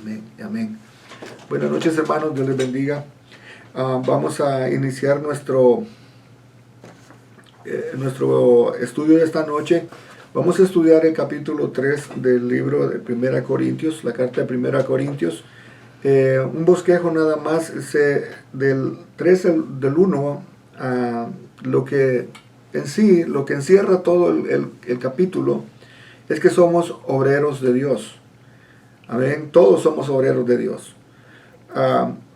Amén, amén. Buenas noches, hermanos, Dios les bendiga. Vamos a iniciar nuestro estudio de esta noche. Vamos a estudiar el capítulo 3 del libro de 1 Corintios, la carta de 1 Corintios. Un bosquejo nada más, del 3 del 1 a lo que encierra todo el capítulo es que somos obreros de Dios. Amén, todos somos obreros de Dios.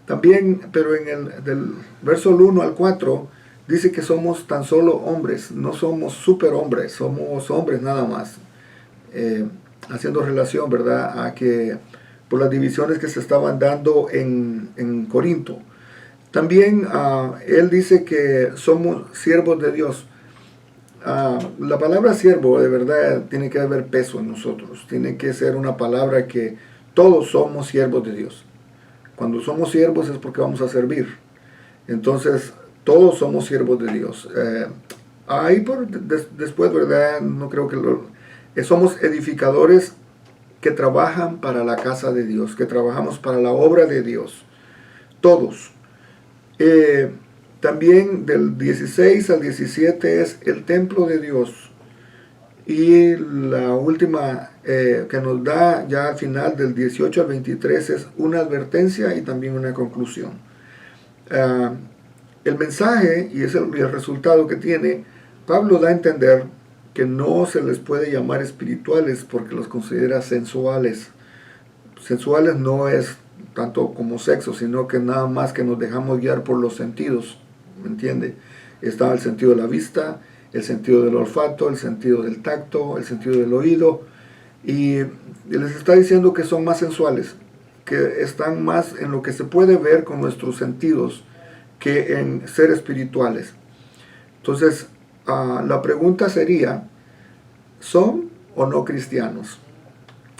También, pero del verso 1 al 4, dice que somos tan solo hombres, no somos superhombres, somos hombres nada más. Haciendo relación, ¿verdad?, a que por las divisiones que se estaban dando en Corinto. También él dice que somos siervos de Dios. La palabra siervo de verdad tiene que haber peso en nosotros, tiene que ser una palabra que todos somos siervos de Dios. Cuando somos siervos es porque vamos a servir. Entonces todos somos siervos de Dios. Después, ¿verdad? No creo que somos edificadores que trabajan para la casa de Dios, que trabajamos para la obra de Dios. Todos. También del 16 al 17 es el templo de Dios. Y la última que nos da ya al final del 18 al 23 es una advertencia y también una conclusión. El mensaje y es el resultado que tiene, Pablo da a entender que no se les puede llamar espirituales porque los considera sensuales. Sensuales no es tanto como sexo, sino que nada más que nos dejamos guiar por los sentidos. ¿Me entiende? Está el sentido de la vista, el sentido del olfato, el sentido del tacto, el sentido del oído. Y les está diciendo que son más sensuales, que están más en lo que se puede ver con nuestros sentidos que en ser espirituales. Entonces, la pregunta sería, ¿son o no cristianos?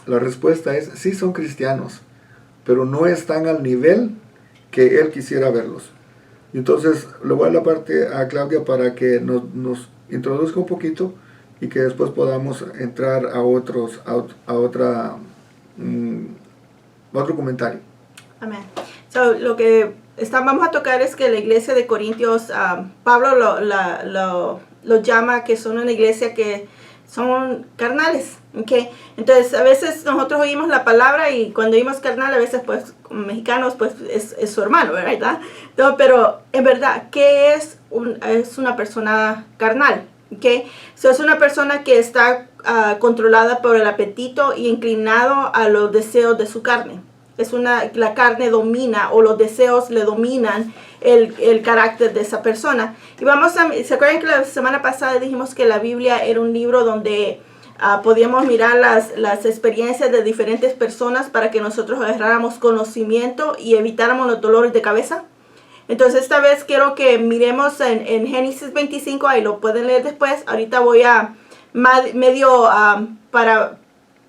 La respuesta es, sí son cristianos, pero no están al nivel que él quisiera verlos. Entonces, le voy a la parte a Claudia para que nos introduzca un poquito y que después podamos entrar a otro comentario. Amén. Lo que vamos a tocar es que la iglesia de Corintios, Pablo lo llama que son una iglesia que son carnales. Okay. Entonces a veces nosotros oímos la palabra y cuando oímos carnal a veces pues como mexicanos pues es su hermano, ¿verdad? No, pero en verdad, ¿qué es una persona carnal? Okay. Es una persona que está controlada por el apetito y inclinado a los deseos de su carne. La carne domina o los deseos le dominan el carácter de esa persona. Y ¿se acuerdan que la semana pasada dijimos que la Biblia era un libro donde podíamos mirar las experiencias de diferentes personas para que nosotros agarráramos conocimiento y evitáramos los dolores de cabeza? Entonces esta vez quiero que miremos en Génesis 25, ahí lo pueden leer después. Ahorita voy a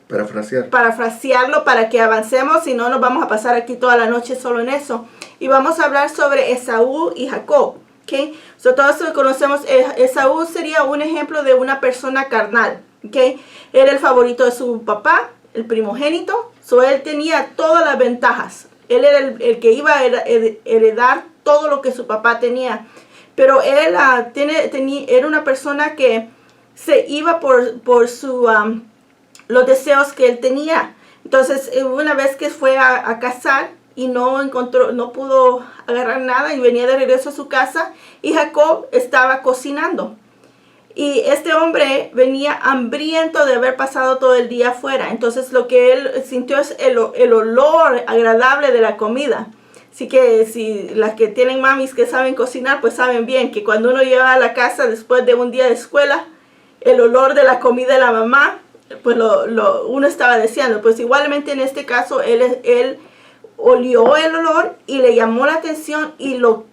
parafrasearlo para que avancemos, si no nos vamos a pasar aquí toda la noche solo en eso. Y vamos a hablar sobre Esaú y Jacob. ¿Okay? Todos conocemos, Esaú sería un ejemplo de una persona carnal. ¿Okay? Era el favorito de su papá, el primogénito. Él tenía todas las ventajas. Él era el que iba a heredar todo lo que su papá tenía. Pero él era una persona que se iba por los deseos que él tenía. Entonces, una vez que fue a cazar y no pudo agarrar nada y venía de regreso a su casa, y Jacob estaba cocinando. Y este hombre venía hambriento de haber pasado todo el día afuera. Entonces lo que él sintió es el olor agradable de la comida. Así que si las que tienen mamis que saben cocinar, pues saben bien que cuando uno llega a la casa después de un día de escuela, el olor de la comida de la mamá, pues uno estaba deseando. Pues igualmente en este caso, él olió el olor y le llamó la atención y lo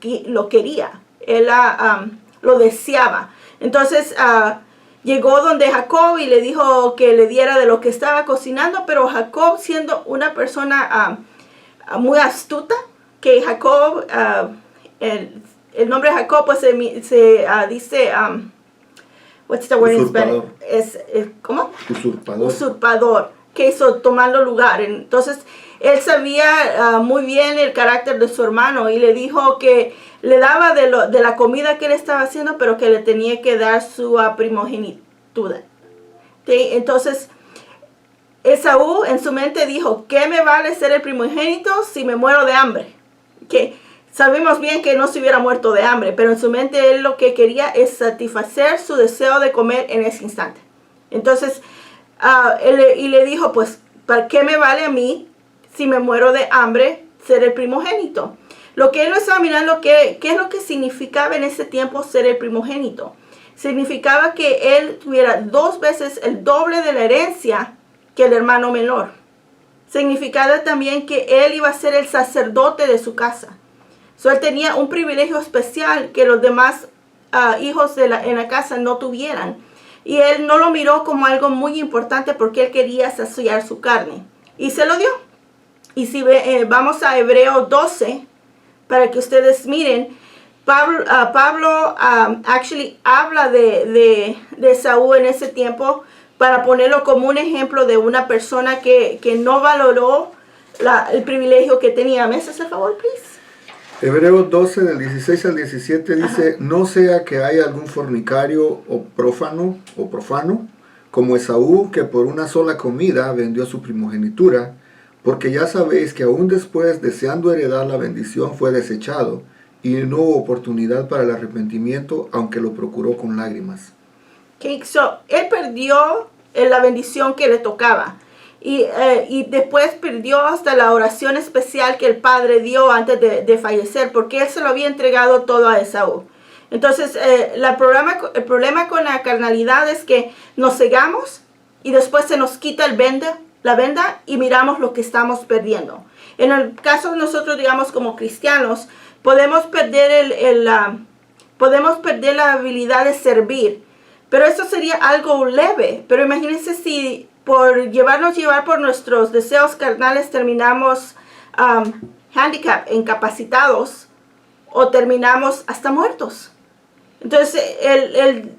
quería. Él lo deseaba. Entonces llegó donde Jacob y le dijo que le diera de lo que estaba cocinando, pero Jacob, siendo una persona muy astuta, que Jacob, el nombre de Jacob pues se dice, what's the word in Spanish? ¿Cómo? Usurpador. Usurpador. que hizo tomando lugar. Entonces él sabía muy bien el carácter de su hermano y le dijo que le daba de la comida que él estaba haciendo, pero que le tenía que dar su primogenitura. ¿Sí? Entonces Esaú en su mente dijo, ¿qué me vale ser el primogénito si me muero de hambre? Que sabemos bien que no se hubiera muerto de hambre, pero en su mente él lo que quería es satisfacer su deseo de comer en ese instante. Entonces y le dijo, pues, ¿para qué me vale a mí si me muero de hambre ser el primogénito? Lo que él no estaba mirando, ¿qué es lo que significaba en ese tiempo ser el primogénito? Significaba que él tuviera 2 veces el doble de la herencia que el hermano menor. Significaba también que él iba a ser el sacerdote de su casa. Él tenía un privilegio especial que los demás hijos en la casa no tuvieran. Y él no lo miró como algo muy importante porque él quería saciar su carne. Y se lo dio. Y si vamos a Hebreos 12, para que ustedes miren, Pablo habla de Esaú en ese tiempo para ponerlo como un ejemplo de una persona que no valoró el privilegio que tenía. ¿Me haces el favor, please? Hebreos 12 del 16 al 17 dice, no sea que haya algún fornicario o profano, como Esaú, que por una sola comida vendió su primogenitura, porque ya sabéis que aún después, deseando heredar la bendición, fue desechado, y no hubo oportunidad para el arrepentimiento, aunque lo procuró con lágrimas. Okay, él perdió la bendición que le tocaba. Y después perdió hasta la oración especial que el padre dio antes de fallecer, porque él se lo había entregado todo a Esaú. Entonces, el problema con la carnalidad es que nos cegamos y después se nos quita la venda y miramos lo que estamos perdiendo. En el caso de nosotros, digamos, como cristianos, podemos perder podemos perder la habilidad de servir, pero eso sería algo leve. Pero imagínense si por llevar por nuestros deseos carnales terminamos incapacitados o terminamos hasta muertos. Entonces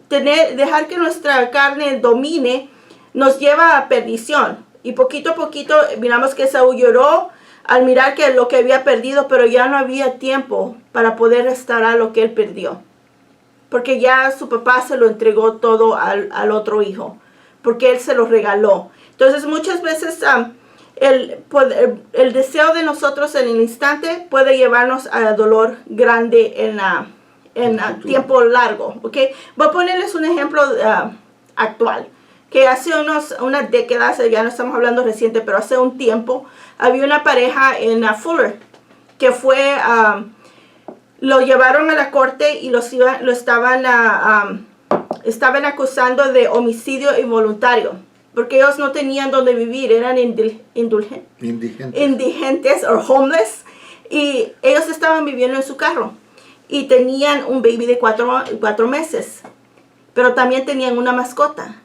dejar que nuestra carne domine nos lleva a perdición. Y poquito a poquito miramos que Esaú lloró al mirar que lo que había perdido, pero ya no había tiempo para poder restaurar lo que él perdió. Porque ya su papá se lo entregó todo al otro hijo, porque él se lo regaló. Entonces muchas veces el deseo de nosotros en el instante puede llevarnos a dolor grande en tiempo largo. ¿Okay? Voy a ponerles un ejemplo actual. Que hace unas décadas, ya no estamos hablando reciente, pero hace un tiempo, había una pareja en Fuller que lo llevaron a la corte y estaban acusando de homicidio involuntario, porque ellos no tenían donde vivir, eran indigentes o homeless, y ellos estaban viviendo en su carro y tenían un baby de 4 meses, pero también tenían una mascota.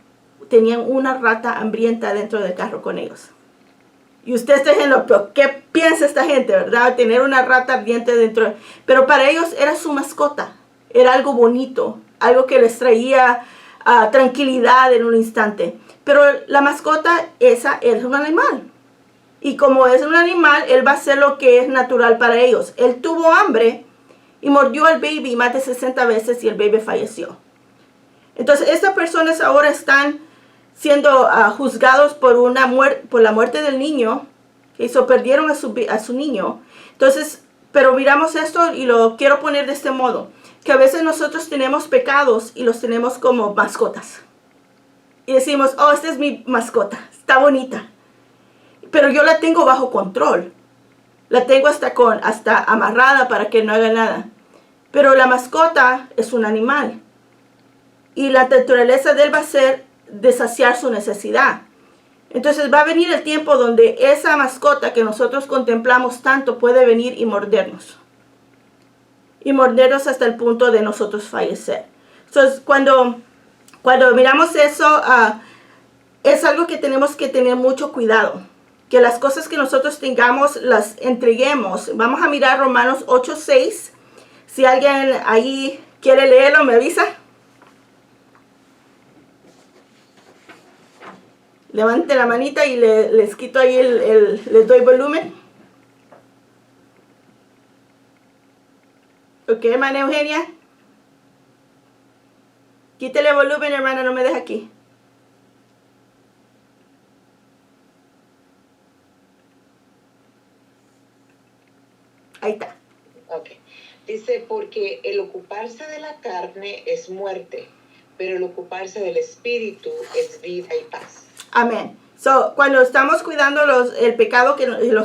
Tenían una rata hambrienta dentro del carro con ellos. Y usted está diciendo, pero ¿qué piensa esta gente, verdad? Tener una rata hambrienta dentro. Pero para ellos era su mascota. Era algo bonito. Algo que les traía tranquilidad en un instante. Pero la mascota, esa es un animal. Y como es un animal, él va a hacer lo que es natural para ellos. Él tuvo hambre y mordió al baby más de 60 veces y el baby falleció. Entonces, estas personas ahora están siendo juzgados por la muerte del niño, que perdieron a su niño. Entonces, pero miramos esto y lo quiero poner de este modo, que a veces nosotros tenemos pecados y los tenemos como mascotas. Y decimos, oh, esta es mi mascota, está bonita, pero yo la tengo bajo control. La tengo hasta amarrada para que no haga nada. Pero la mascota es un animal. Y la naturaleza de él va a ser de saciar su necesidad. Entonces va a venir el tiempo donde esa mascota que nosotros contemplamos tanto puede venir y mordernos. Y mordernos hasta el punto de nosotros fallecer. Entonces cuando miramos eso, es algo que tenemos que tener mucho cuidado. Que las cosas que nosotros tengamos las entreguemos. Vamos a mirar Romanos 8:6. Si alguien ahí quiere leerlo, me avisa. Levante la manita y les quito ahí les doy volumen. Ok, hermana Eugenia. Quítele volumen, hermana, no me deja aquí. Ahí está. Ok. Dice, porque el ocuparse de la carne es muerte, pero el ocuparse del espíritu es vida y paz. Amén. So, cuando estamos cuidando los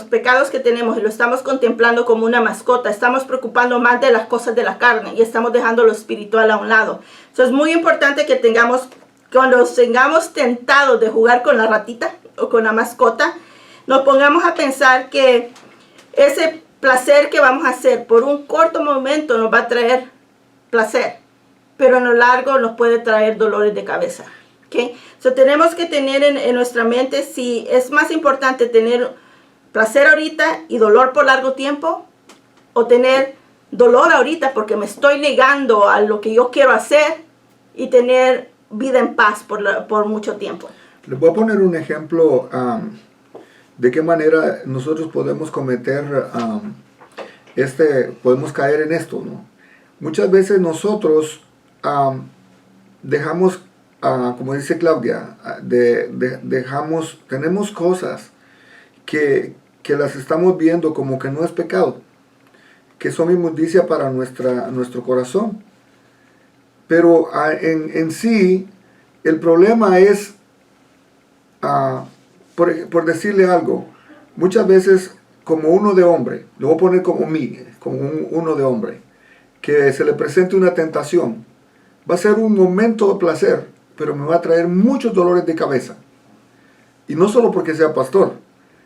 pecados que tenemos y lo estamos contemplando como una mascota, estamos preocupando más de las cosas de la carne y estamos dejando lo espiritual a un lado. So, es muy importante que cuando tengamos tentados de jugar con la ratita o con la mascota, nos pongamos a pensar que ese placer que vamos a hacer por un corto momento nos va a traer placer, pero en lo largo nos puede traer dolores de cabeza. ¿Okay? So, tenemos que tener en nuestra mente si es más importante tener placer ahorita y dolor por largo tiempo, o tener dolor ahorita porque me estoy negando a lo que yo quiero hacer y tener vida en paz por mucho tiempo. Les voy a poner un ejemplo de qué manera nosotros podemos podemos caer en esto, ¿no? Muchas veces nosotros dejamos, como dice Claudia, tenemos cosas que las estamos viendo como que no es pecado, que son inmundicia para nuestro corazón. Pero en sí, el problema es, por decirle algo, muchas veces como uno de hombre, lo voy a poner como uno de hombre, que se le presente una tentación, va a ser un momento de placer, pero me va a traer muchos dolores de cabeza. Y no solo porque sea pastor,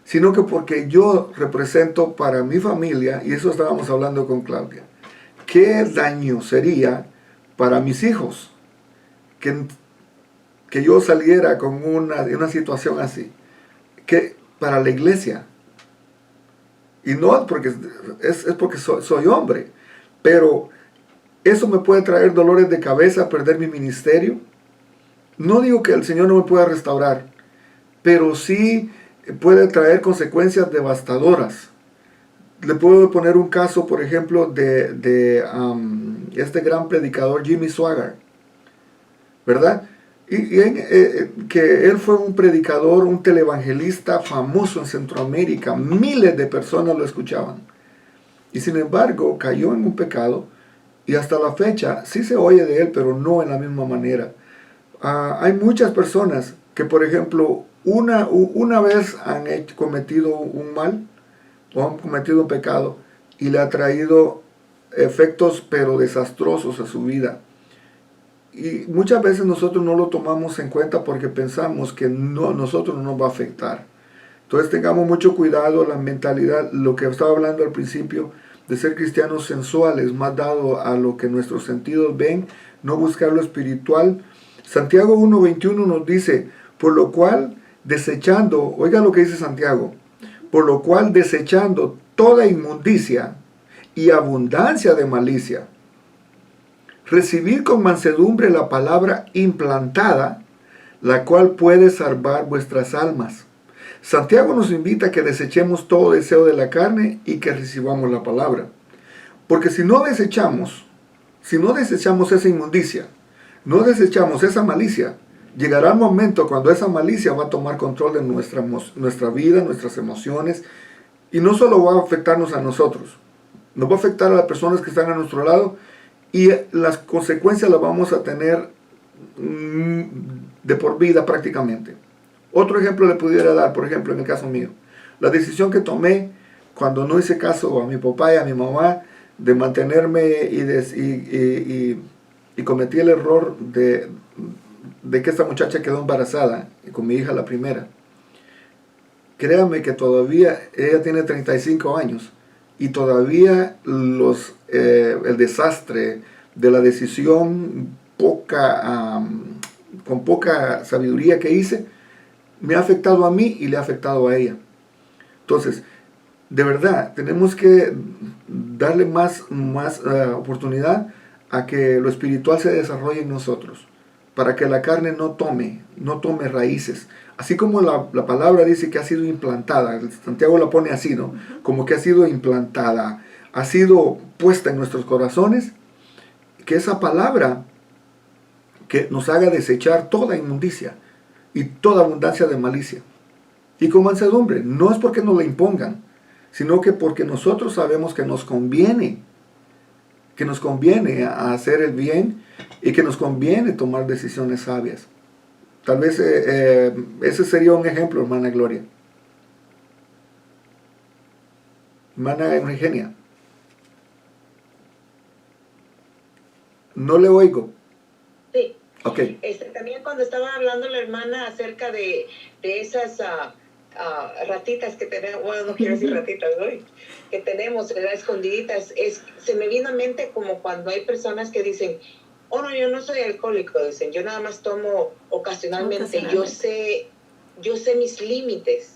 sino que porque yo represento para mi familia, y eso estábamos hablando con Claudia, qué daño sería para mis hijos que yo saliera con una situación así, que para la iglesia. Y no porque es porque soy hombre, pero eso me puede traer dolores de cabeza, perder mi ministerio. No digo que el Señor no me pueda restaurar, pero sí puede traer consecuencias devastadoras. Le puedo poner un caso, por ejemplo, de este gran predicador Jimmy Swaggart, ¿verdad? Que él fue un predicador, un televangelista famoso en Centroamérica. Miles de personas lo escuchaban. Y sin embargo, cayó en un pecado. Y hasta la fecha, sí se oye de él, pero no en la misma manera. Hay muchas personas que, por ejemplo, una vez han cometido un mal, o han cometido un pecado, y le ha traído efectos, pero desastrosos a su vida. Y muchas veces nosotros no lo tomamos en cuenta porque pensamos que nosotros no nos va a afectar. Entonces tengamos mucho cuidado, la mentalidad, lo que estaba hablando al principio, de ser cristianos sensuales, más dado a lo que nuestros sentidos ven, no buscar lo espiritual. Santiago 1:21 nos dice, por lo cual desechando, oiga lo que dice Santiago, por lo cual desechando toda inmundicia y abundancia de malicia, recibid con mansedumbre la palabra implantada, la cual puede salvar vuestras almas. Santiago nos invita a que desechemos todo deseo de la carne y que recibamos la palabra. Porque si no desechamos esa inmundicia, no desechamos esa malicia, llegará el momento cuando esa malicia va a tomar control de nuestra vida, nuestras emociones, y no solo va a afectarnos a nosotros, nos va a afectar a las personas que están a nuestro lado, y las consecuencias las vamos a tener de por vida prácticamente. Otro ejemplo le pudiera dar, por ejemplo, en el caso mío. La decisión que tomé cuando no hice caso a mi papá y a mi mamá de mantenerme y cometí el error de que esta muchacha quedó embarazada con mi hija la primera. Créanme que todavía, ella tiene 35 años y todavía el desastre de la decisión con poca sabiduría que hice, me ha afectado a mí y le ha afectado a ella. Entonces, de verdad, tenemos que darle más oportunidad a que lo espiritual se desarrolle en nosotros. para que la carne no tome raíces. Así como la palabra dice que ha sido implantada, Santiago la pone así, ¿no? Como que ha sido implantada, ha sido puesta en nuestros corazones, que esa palabra que nos haga desechar toda inmundicia y toda abundancia de malicia. Y con mansedumbre, no es porque nos la impongan, sino que porque nosotros sabemos que nos conviene a hacer el bien y que nos conviene tomar decisiones sabias. Tal vez ese sería un ejemplo, hermana Gloria. Hermana Eugenia. No le oigo. Sí. Ok. También cuando estaba hablando la hermana acerca de esas ratitas que tenemos, bueno, no quiero decir ratitas, ¿no? Que tenemos, ¿verdad? Escondiditas, se me vino a mente como cuando hay personas que dicen, oh no, yo no soy alcohólico, dicen, yo nada más tomo ocasionalmente. Yo sé mis límites,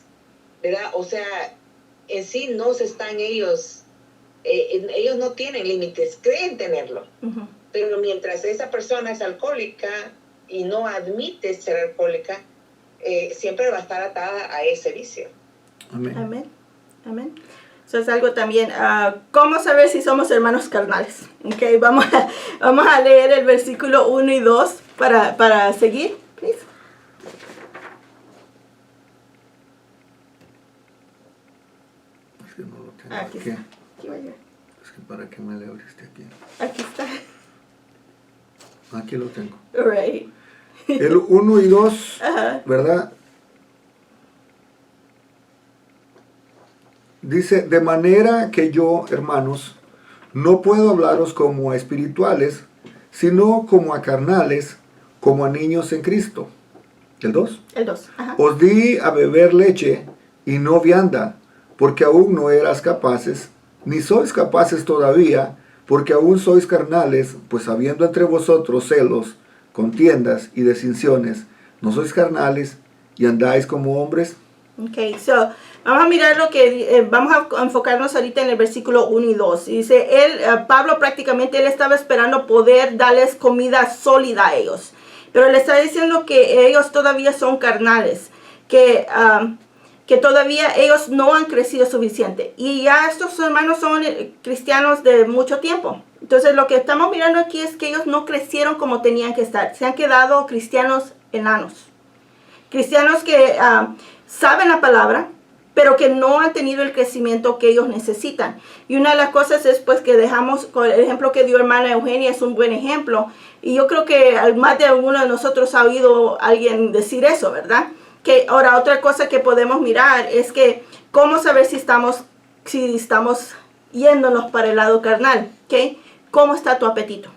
¿verdad? O sea, en sí no están ellos no tienen límites, creen tenerlo. Uh-huh. Pero mientras esa persona es alcohólica y no admite ser alcohólica, siempre va a estar atada a ese vicio. Amén. Amén. Amén. Eso es algo también. ¿Cómo saber si somos hermanos carnales? Okay, vamos a leer el versículo 1 y 2 para seguir, please. Es que no lo tengo aquí. Está. Aquí va a llegar. Es que para qué me le abriste aquí. Aquí está. Aquí lo tengo. Right. El 1 y 2, ¿verdad? Dice, de manera que yo, hermanos, no puedo hablaros como a espirituales, sino como a carnales, como a niños en Cristo. ¿El 2? El 2. Os di a beber leche y no vianda, porque aún no eras capaces, ni sois capaces todavía, porque aún sois carnales, pues habiendo entre vosotros celos, contiendas y distinciones, no sois carnales y andáis como hombres. Okay, so vamos a mirar lo que vamos a enfocarnos ahorita en el versículo 1 y 2. Dice, Pablo prácticamente él estaba esperando poder darles comida sólida a ellos, pero le está diciendo que ellos todavía son carnales, que todavía ellos no han crecido suficiente. Y ya estos hermanos son cristianos de mucho tiempo. Entonces lo que estamos mirando aquí es que ellos no crecieron como tenían que estar. Se han quedado cristianos enanos. Cristianos que saben la palabra, pero que no han tenido el crecimiento que ellos necesitan. Y una de las cosas es pues que dejamos, el ejemplo que dio hermana Eugenia es un buen ejemplo. Y yo creo que más de alguno de nosotros ha oído a alguien decir eso, ¿verdad? Que ahora otra cosa que podemos mirar es que cómo saber si estamos yéndonos para el lado carnal, ¿ok? ¿Cómo está tu apetito?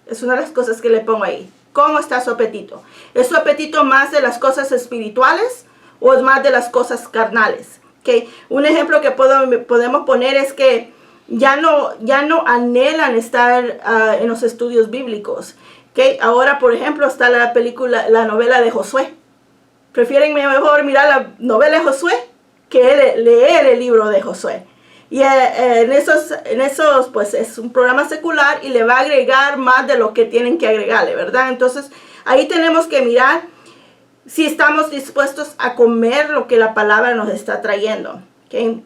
Es una de las cosas que le pongo ahí. ¿Cómo está su apetito? ¿Es su apetito más de las cosas espirituales o es más de las cosas carnales? ¿Okay? Un ejemplo que podemos poner es que ya no anhelan estar en los estudios bíblicos. ¿Okay? Ahora, por ejemplo, está la novela de Josué. Prefieren mejor mirar la novela de Josué que leer el libro de Josué. Y en esos pues es un programa secular y le va a agregar más de lo que tienen que agregarle, ¿verdad? Entonces ahí tenemos que mirar si estamos dispuestos a comer lo que la palabra nos está trayendo, ¿okay?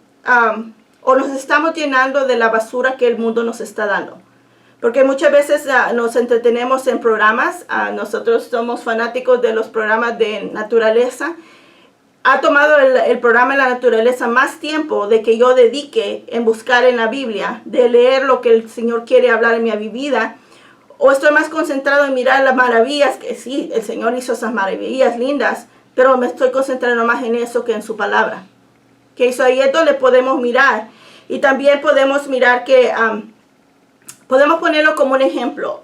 O nos estamos llenando de la basura que el mundo nos está dando. Porque muchas veces nos entretenemos en programas, nosotros somos fanáticos de los programas de naturaleza. Ha tomado el programa de la naturaleza más tiempo de que yo dedique en buscar en la Biblia, de leer lo que el Señor quiere hablar en mi vida, o estoy más concentrado en mirar las maravillas, que sí, el Señor hizo esas maravillas lindas, pero me estoy concentrando más en eso que en su palabra. Que eso ahí es donde podemos mirar. Y también podemos mirar que, podemos ponerlo como un ejemplo.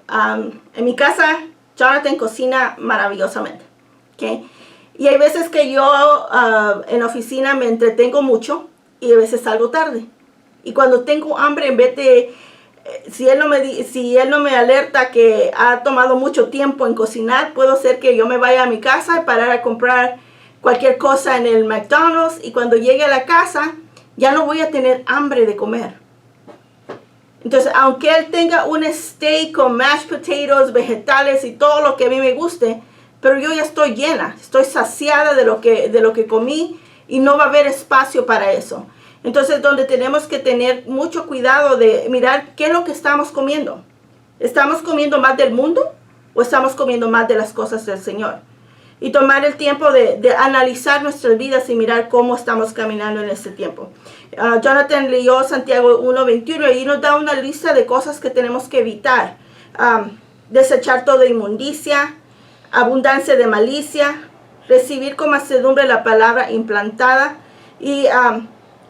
En mi casa, Jonathan cocina maravillosamente, ¿okay? Y hay veces que yo en la oficina me entretengo mucho y a veces salgo tarde. Y cuando tengo hambre, en vez de, si él no me alerta que ha tomado mucho tiempo en cocinar, puedo ser que yo me vaya a mi casa y parar a comprar cualquier cosa en el McDonald's. Y cuando llegue a la casa, ya no voy a tener hambre de comer. Entonces, aunque él tenga un steak con mashed potatoes, vegetales y todo lo que a mí me guste, pero yo ya estoy llena, estoy saciada de lo que comí y no va a haber espacio para eso. Entonces, donde tenemos que tener mucho cuidado de mirar qué es lo que estamos comiendo. ¿Estamos comiendo más del mundo o estamos comiendo más de las cosas del Señor? Y tomar el tiempo de analizar nuestras vidas y mirar cómo estamos caminando en este tiempo. Jonathan leyó Santiago 1:21 y nos da una lista de cosas que tenemos que evitar. Desechar toda inmundicia, abundancia de malicia, recibir con mansedumbre la palabra implantada y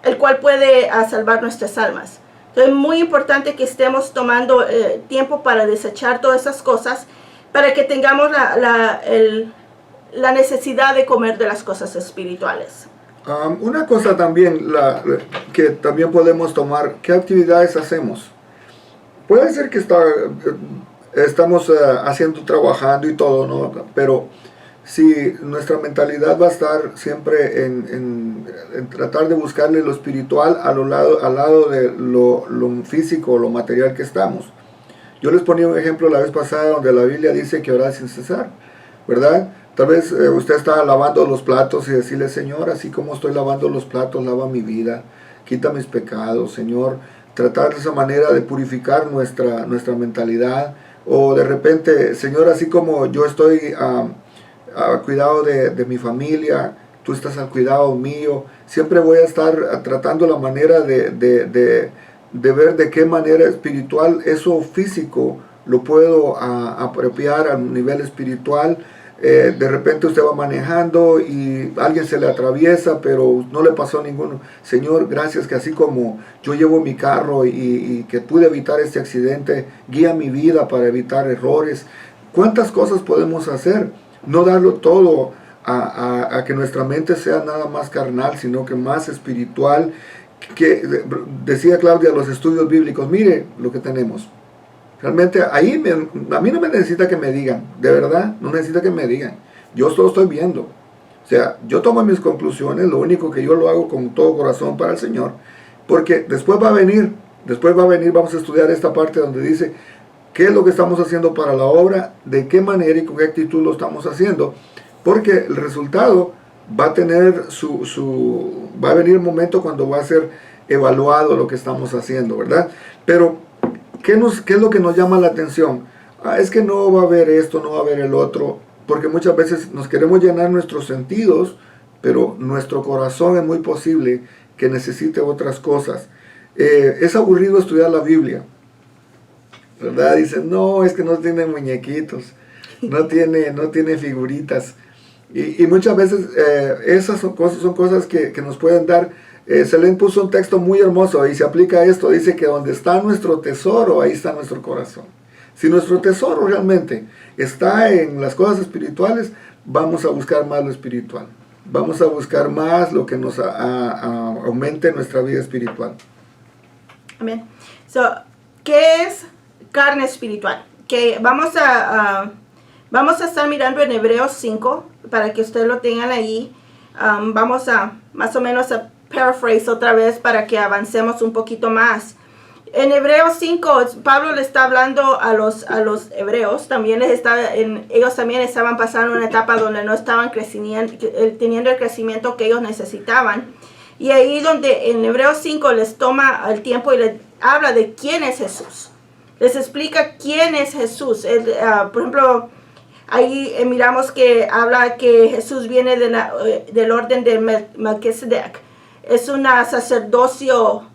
el cual puede salvar nuestras almas. Entonces es muy importante que estemos tomando tiempo para desechar todas esas cosas para que tengamos la necesidad de comer de las cosas espirituales. Una cosa también que también podemos tomar, ¿qué actividades hacemos? Puede ser que estamos trabajando y todo, ¿no? Pero si nuestra mentalidad va a estar siempre en tratar de buscarle lo espiritual al lado de lo físico, lo material que estamos. Yo les ponía un ejemplo la vez pasada donde la Biblia dice que orar sin cesar, ¿verdad? Tal vez usted está lavando los platos y decirle, Señor, así como estoy lavando los platos, lava mi vida, quita mis pecados, Señor. Tratar de esa manera de purificar nuestra mentalidad. O de repente, Señor, así como yo estoy a cuidado de mi familia, tú estás al cuidado mío. Siempre voy a estar tratando la manera de ver de qué manera espiritual eso físico lo puedo apropiar a un nivel espiritual. De repente usted va manejando y alguien se le atraviesa, pero no le pasó a ninguno. Señor, gracias que así como yo llevo mi carro y que pude evitar este accidente, guía mi vida para evitar errores. ¿Cuántas cosas podemos hacer? No darlo todo a que nuestra mente sea nada más carnal, sino que más espiritual. Que decía Claudia, los estudios bíblicos, mire lo que tenemos. Realmente ahí a mí no me necesita que me digan, de verdad, no necesita que me digan. Yo solo estoy viendo. O sea, yo tomo mis conclusiones, lo único que yo lo hago con todo corazón para el Señor, porque después va a venir, vamos a estudiar esta parte donde dice qué es lo que estamos haciendo para la obra, de qué manera y con qué actitud lo estamos haciendo, porque el resultado va a tener va a venir el momento cuando va a ser evaluado lo que estamos haciendo, ¿verdad? Pero ¿qué es lo que nos llama la atención? Es que no va a haber esto, no va a haber el otro, porque muchas veces nos queremos llenar nuestros sentidos, pero nuestro corazón es muy posible que necesite otras cosas. Es aburrido estudiar la Biblia, ¿verdad? Dicen, no, es que no tiene muñequitos, no tiene figuritas. Y muchas veces esas son cosas que nos pueden dar. Selene puso un texto muy hermoso y se aplica a esto. Dice que donde está nuestro tesoro, ahí está nuestro corazón. Si nuestro tesoro realmente está en las cosas espirituales, vamos a buscar más lo espiritual. Vamos a buscar más lo que nos aumente nuestra vida espiritual. Amén. ¿Qué es carne espiritual? Que vamos a estar mirando en Hebreos 5 para que ustedes lo tengan ahí. Vamos a más o menos a paraphrase otra vez para que avancemos un poquito más. En Hebreos 5, Pablo le está hablando a los hebreos. También ellos también estaban pasando una etapa donde no estaban teniendo el crecimiento que ellos necesitaban. Y ahí donde en Hebreos 5 les toma el tiempo y les habla de quién es Jesús. Les explica quién es Jesús. Por ejemplo, ahí miramos que habla que Jesús viene del orden de Melquisedec. Es un sacerdocio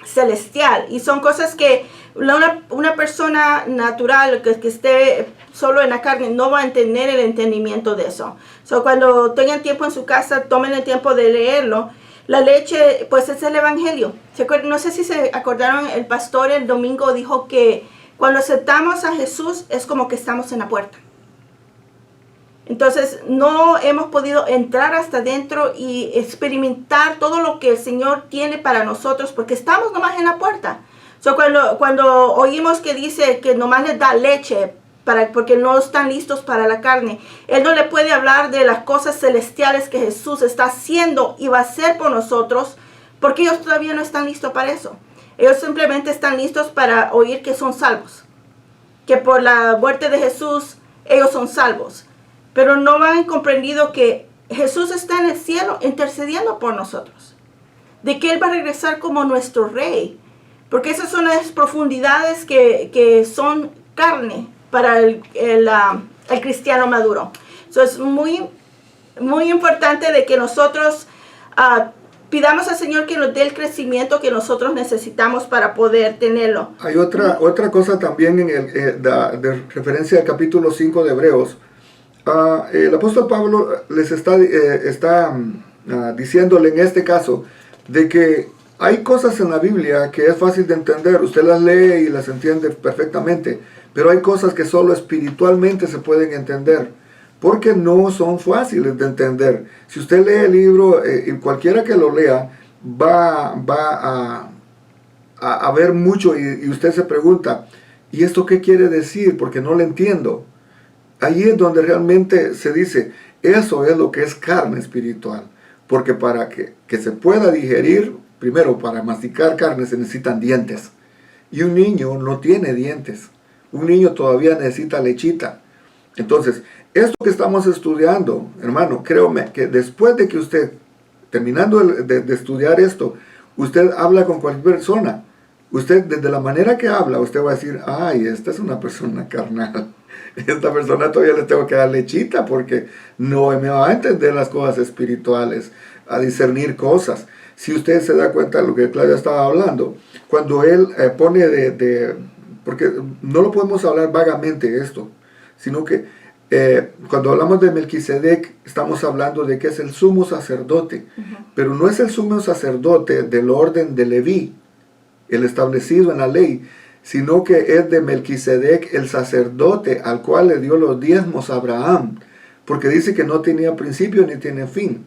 celestial. Y son cosas que una persona natural que esté solo en la carne no va a tener el entendimiento de eso. Cuando tengan tiempo en su casa, tomen el tiempo de leerlo. La leche, pues es el evangelio. No sé si se acordaron, el pastor el domingo dijo que cuando aceptamos a Jesús es como que estamos en la puerta. Entonces no hemos podido entrar hasta adentro y experimentar todo lo que el Señor tiene para nosotros porque estamos nomás en la puerta. Cuando oímos que dice que nomás les da leche porque no están listos para la carne, Él no le puede hablar de las cosas celestiales que Jesús está haciendo y va a hacer por nosotros porque ellos todavía no están listos para eso. Ellos simplemente están listos para oír que son salvos, que por la muerte de Jesús ellos son salvos, pero no han comprendido que Jesús está en el cielo intercediendo por nosotros, de que Él va a regresar como nuestro Rey, porque esas son las profundidades que son carne para el cristiano maduro. Es muy, muy importante de que nosotros pidamos al Señor que nos dé el crecimiento que nosotros necesitamos para poder tenerlo. Hay otra cosa también de referencia al capítulo 5 de Hebreos. El apóstol Pablo les está diciéndole en este caso de que hay cosas en la Biblia que es fácil de entender, usted las lee y las entiende perfectamente, pero hay cosas que solo espiritualmente se pueden entender, porque no son fáciles de entender. Si usted lee el libro, y cualquiera que lo lea, va a ver mucho y usted se pregunta, ¿y esto qué quiere decir? Porque no lo entiendo. Allí es donde realmente se dice, eso es lo que es carne espiritual, porque para que se pueda digerir, primero, para masticar carne se necesitan dientes. Y un niño no tiene dientes. Un niño todavía necesita lechita. Entonces, esto que estamos estudiando, hermano, créame que después de que usted, terminando de estudiar esto, usted habla con cualquier persona. Usted, desde la manera que habla, usted va a decir, ay, esta es una persona carnal. Esta persona todavía le tengo que dar lechita porque no me va a entender las cosas espirituales, a discernir cosas. Si usted se da cuenta de lo que Claudia estaba hablando, cuando él pone porque no lo podemos hablar vagamente esto, sino que cuando hablamos de Melquisedec, estamos hablando de que es el sumo sacerdote, pero no es el sumo sacerdote del orden de Leví, el establecido en la ley, sino que es de Melquisedec, el sacerdote al cual le dio los diezmos a Abraham, porque dice que no tenía principio ni tiene fin.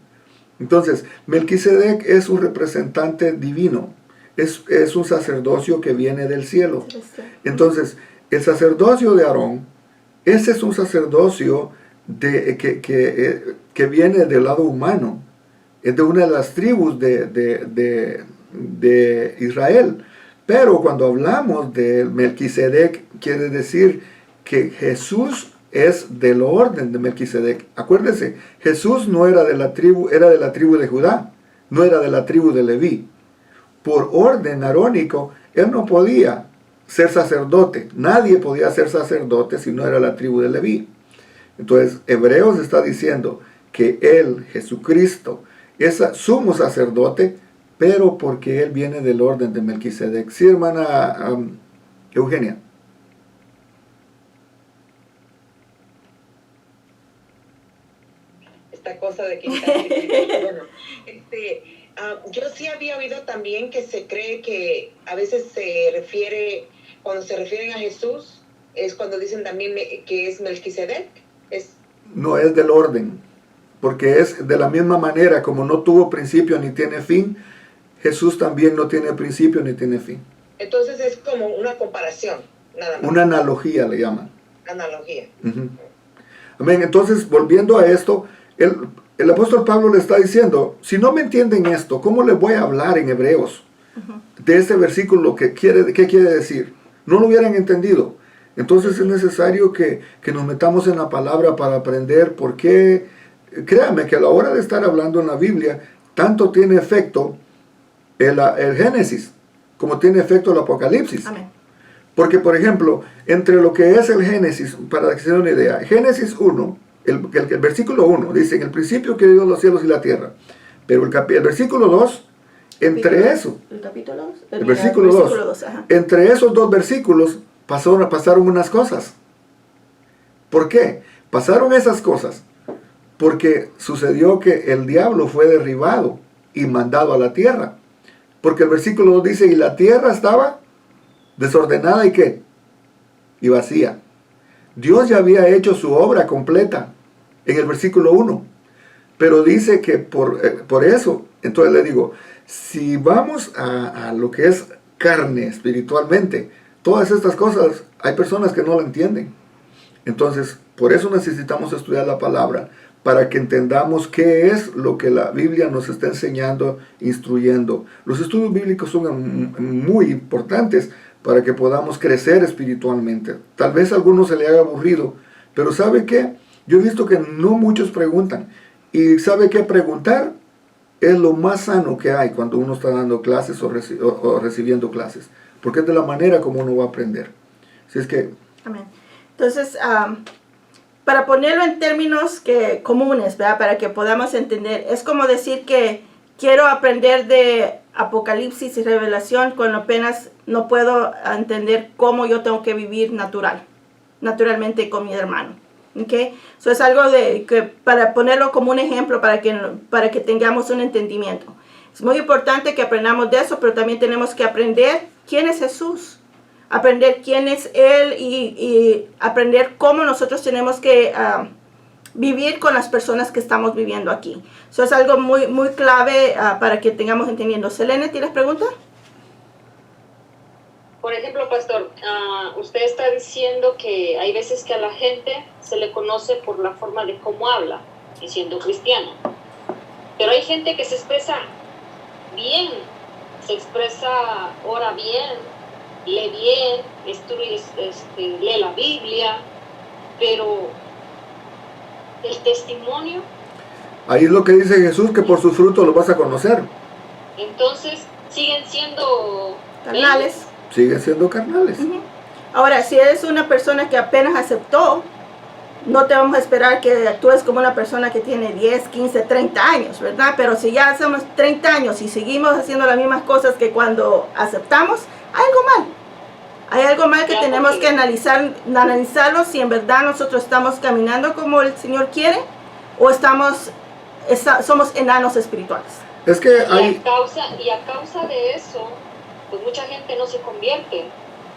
Entonces, Melquisedec es un representante divino, es un sacerdocio que viene del cielo. Entonces, el sacerdocio de Aarón, ese es un sacerdocio que viene del lado humano, es de una de las tribus de Israel. Pero cuando hablamos de Melquisedec, quiere decir que Jesús es del orden de Melquisedec. Acuérdense, Jesús no era de la tribu, era de la tribu de Judá, no era de la tribu de Leví. Por orden arónico, él no podía ser sacerdote. Nadie podía ser sacerdote si no era la tribu de Leví. Entonces, Hebreos está diciendo que él, Jesucristo, es sumo sacerdote, pero porque él viene del orden de Melquisedec. Sí, hermana Eugenia. Esta cosa de que bueno, yo sí había oído también que se cree que a veces cuando se refieren a Jesús, es cuando dicen también que es Melquisedec. No, es del orden, porque es de la misma manera, como no tuvo principio ni tiene fin, Jesús también no tiene principio ni tiene fin. Entonces es como una comparación, nada más. Una analogía le llaman. Analogía. Amén. Entonces, volviendo a esto, el apóstol Pablo le está diciendo, si no me entienden esto, ¿cómo les voy a hablar en Hebreos? De este versículo, ¿qué quiere decir? No lo hubieran entendido. Entonces es necesario que nos metamos en la palabra para aprender por qué. Créanme que a la hora de estar hablando en la Biblia, tanto tiene efecto el Génesis, como tiene efecto el Apocalipsis. Amén. Porque, por ejemplo, entre lo que es el Génesis, para que se den una idea, Génesis 1, el versículo 1, dice, en el principio creó Dios los cielos y la tierra. Pero el versículo 2, entre eso, el versículo 2, entre esos dos versículos pasaron unas cosas. ¿Por qué? Pasaron esas cosas porque sucedió que el diablo fue derribado y mandado a la tierra. Porque el versículo 2 dice, y la tierra estaba desordenada y ¿qué? Y vacía. Dios ya había hecho su obra completa en el versículo 1. Pero dice que por eso, entonces le digo, si vamos a lo que es carne espiritualmente, todas estas cosas, hay personas que no lo entienden. Entonces, por eso necesitamos estudiar la palabra, para que entendamos qué es lo que la Biblia nos está enseñando, instruyendo. Los estudios bíblicos son muy importantes para que podamos crecer espiritualmente. Tal vez a algunos se le haga aburrido, pero ¿sabe qué? Yo he visto que no muchos preguntan. Y ¿sabe qué? Preguntar es lo más sano que hay cuando uno está dando clases o recibiendo clases, porque es de la manera como uno va a aprender. Así es que... Amén. Entonces, para ponerlo en términos comunes, ¿verdad? Para que podamos entender, es como decir que quiero aprender de Apocalipsis y Revelación cuando apenas no puedo entender cómo yo tengo que vivir naturalmente con mi hermano. ¿Okay? Eso es algo para ponerlo como un ejemplo para que tengamos un entendimiento. Es muy importante que aprendamos de eso, pero también tenemos que aprender quién es Jesús, aprender quién es Él y aprender cómo nosotros tenemos que vivir con las personas que estamos viviendo aquí. Eso es algo muy, muy clave para que tengamos entendiendo. Selene, ¿tienes preguntas? Por ejemplo, pastor, usted está diciendo que hay veces que a la gente se le conoce por la forma de cómo habla, y siendo cristiano. Pero hay gente que se expresa bien, ora bien, lee bien, lee la Biblia, pero el testimonio... Ahí es lo que dice Jesús, que por sus frutos los vas a conocer. Entonces, siguen siendo... Carnales. Siguen siendo carnales. Ahora, si eres una persona que apenas aceptó, no te vamos a esperar que actúes como una persona que tiene 10, 15, 30 años, ¿verdad? Pero si ya hacemos 30 años y seguimos haciendo las mismas cosas que cuando aceptamos, hay algo mal. Hay algo mal que tenemos que analizarlo si en verdad nosotros estamos caminando como el Señor quiere o somos enanos espirituales. Es que hay... y a causa de eso, pues mucha gente no se convierte,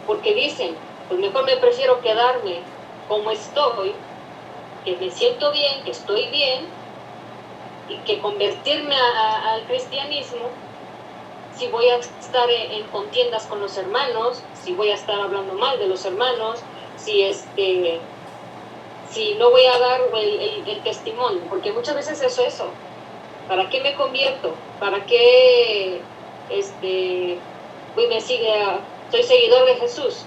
porque dicen, pues mejor me prefiero quedarme como estoy, que me siento bien, que estoy bien, y que convertirme al cristianismo, si voy a estar en contiendas con los hermanos, si voy a estar hablando mal de los hermanos, si no voy a dar el testimonio, porque muchas veces es eso. ¿Para qué me convierto? ¿Para qué soy seguidor de Jesús?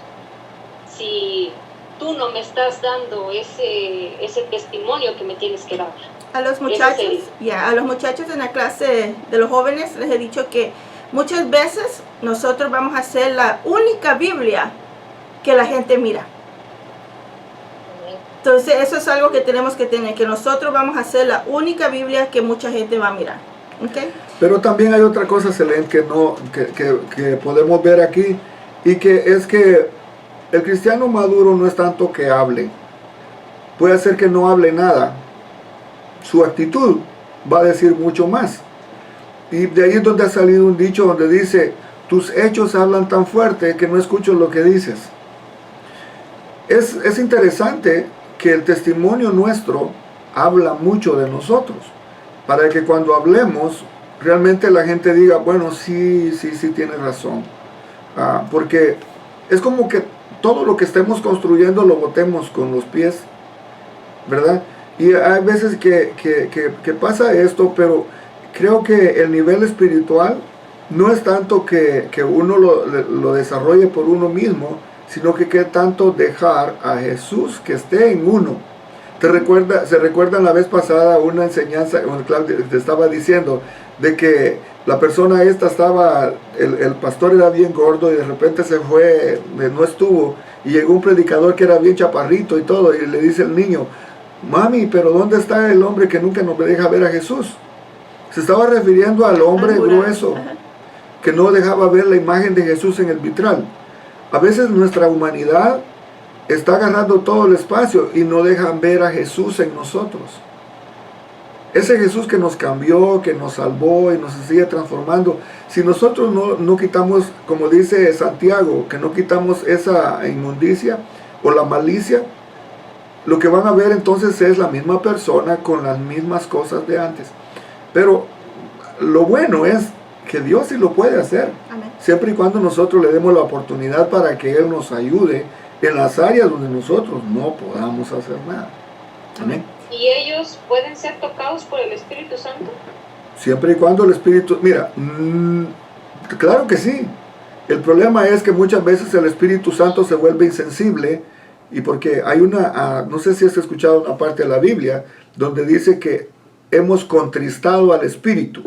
Si tú no me estás dando ese testimonio que me tienes que dar. A los muchachos en la clase de los jóvenes les he dicho que muchas veces nosotros vamos a ser la única Biblia que la gente mira. Entonces eso es algo que tenemos que tener, que nosotros vamos a ser la única Biblia que mucha gente va a mirar. ¿Okay? Pero también hay otra cosa, Selene, que podemos ver aquí, y que es que el cristiano maduro no es tanto que hable. Puede ser que no hable nada. Su actitud va a decir mucho más. Y de ahí es donde ha salido un dicho donde dice, tus hechos hablan tan fuerte que no escucho lo que dices. Es interesante que el testimonio nuestro habla mucho de nosotros, para que cuando hablemos, realmente la gente diga, bueno, sí, tienes razón. Porque es como que todo lo que estemos construyendo lo botemos con los pies, ¿verdad? Y hay veces que pasa esto, pero creo que el nivel espiritual no es tanto que uno lo desarrolle por uno mismo, sino que tanto dejar a Jesús que esté en uno. Se recuerda la vez pasada una enseñanza, Claudia te estaba diciendo, de que la persona el pastor era bien gordo y de repente se fue, no estuvo, y llegó un predicador que era bien chaparrito y todo, y le dice el niño, mami, pero ¿dónde está el hombre que nunca nos deja ver a Jesús? Se estaba refiriendo al hombre grueso, que no dejaba ver la imagen de Jesús en el vitral. A veces nuestra humanidad está agarrando todo el espacio y no dejan ver a Jesús en nosotros. Ese Jesús que nos cambió, que nos salvó y nos sigue transformando. Si nosotros no quitamos, como dice Santiago, que no quitamos esa inmundicia o la malicia, lo que van a ver entonces es la misma persona con las mismas cosas de antes. Pero lo bueno es que Dios sí lo puede hacer. Amén. Siempre y cuando nosotros le demos la oportunidad para que Él nos ayude en las áreas donde nosotros no podamos hacer nada. Amén. ¿Y ellos pueden ser tocados por el Espíritu Santo? Siempre y cuando el Espíritu... Mira, claro que sí. El problema es que muchas veces el Espíritu Santo se vuelve insensible, y porque hay no sé si has escuchado una parte de la Biblia donde dice que hemos contristado al Espíritu.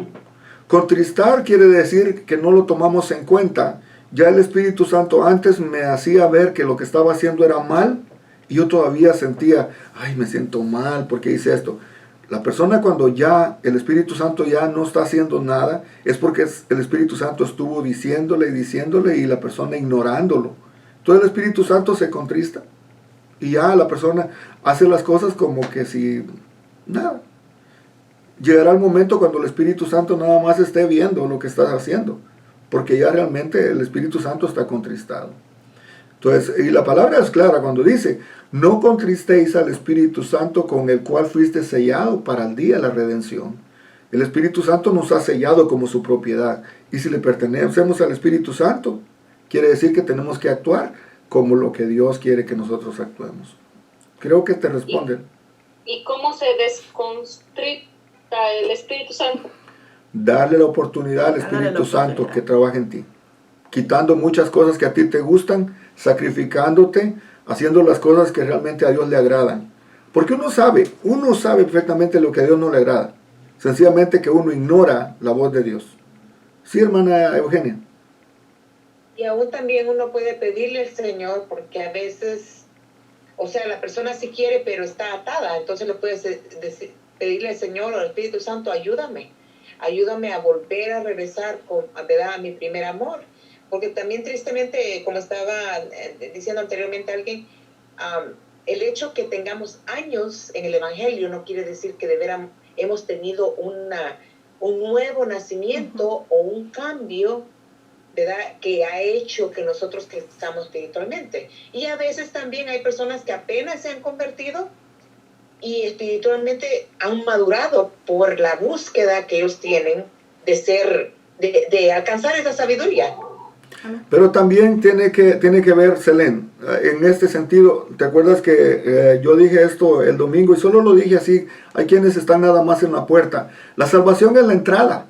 Contristar quiere decir que no lo tomamos en cuenta. Ya el Espíritu Santo antes me hacía ver que lo que estaba haciendo era mal, y yo todavía sentía, ay, me siento mal porque hice esto. La persona, cuando ya el Espíritu Santo ya no está haciendo nada, es porque el Espíritu Santo estuvo diciéndole y diciéndole, y la persona ignorándolo. Entonces el Espíritu Santo se contrista y ya la persona hace las cosas como que si nada. Llegará el momento cuando el Espíritu Santo nada más esté viendo lo que estás haciendo, porque ya realmente el Espíritu Santo está contristado. Entonces, y la palabra es clara cuando dice: no contristéis al Espíritu Santo, con el cual fuiste sellado para el día de la redención. El Espíritu Santo nos ha sellado como su propiedad, y si le pertenecemos al Espíritu Santo, quiere decir que tenemos que actuar como lo que Dios quiere que nosotros actuemos. Creo que te responden. ¿Y cómo se desconstrita el Espíritu Santo? Darle la oportunidad al Espíritu Santo que trabaje en ti, quitando muchas cosas que a ti te gustan, sacrificándote, haciendo las cosas que realmente a Dios le agradan. Porque uno sabe perfectamente lo que a Dios no le agrada. Sencillamente que uno ignora la voz de Dios. Sí, hermana Eugenia. Y aún también uno puede pedirle al Señor, porque a veces, o sea, la persona sí quiere, pero está atada. Entonces le puedes pedirle al Señor o al Espíritu Santo: ayúdame a volver a regresar a mi primer amor. Porque también, tristemente, como estaba diciendo anteriormente alguien, el hecho que tengamos años en el Evangelio no quiere decir que de veras hemos tenido un nuevo nacimiento o un cambio, ¿verdad?, que ha hecho que nosotros crezcamos espiritualmente. Y a veces también hay personas que apenas se han convertido y espiritualmente han madurado por la búsqueda que ellos tienen de alcanzar esa sabiduría. Pero también tiene que ver, Selén, en este sentido. ¿Te acuerdas que yo dije esto el domingo, y solo lo dije así? Hay quienes están nada más en la puerta. La salvación es la entrada,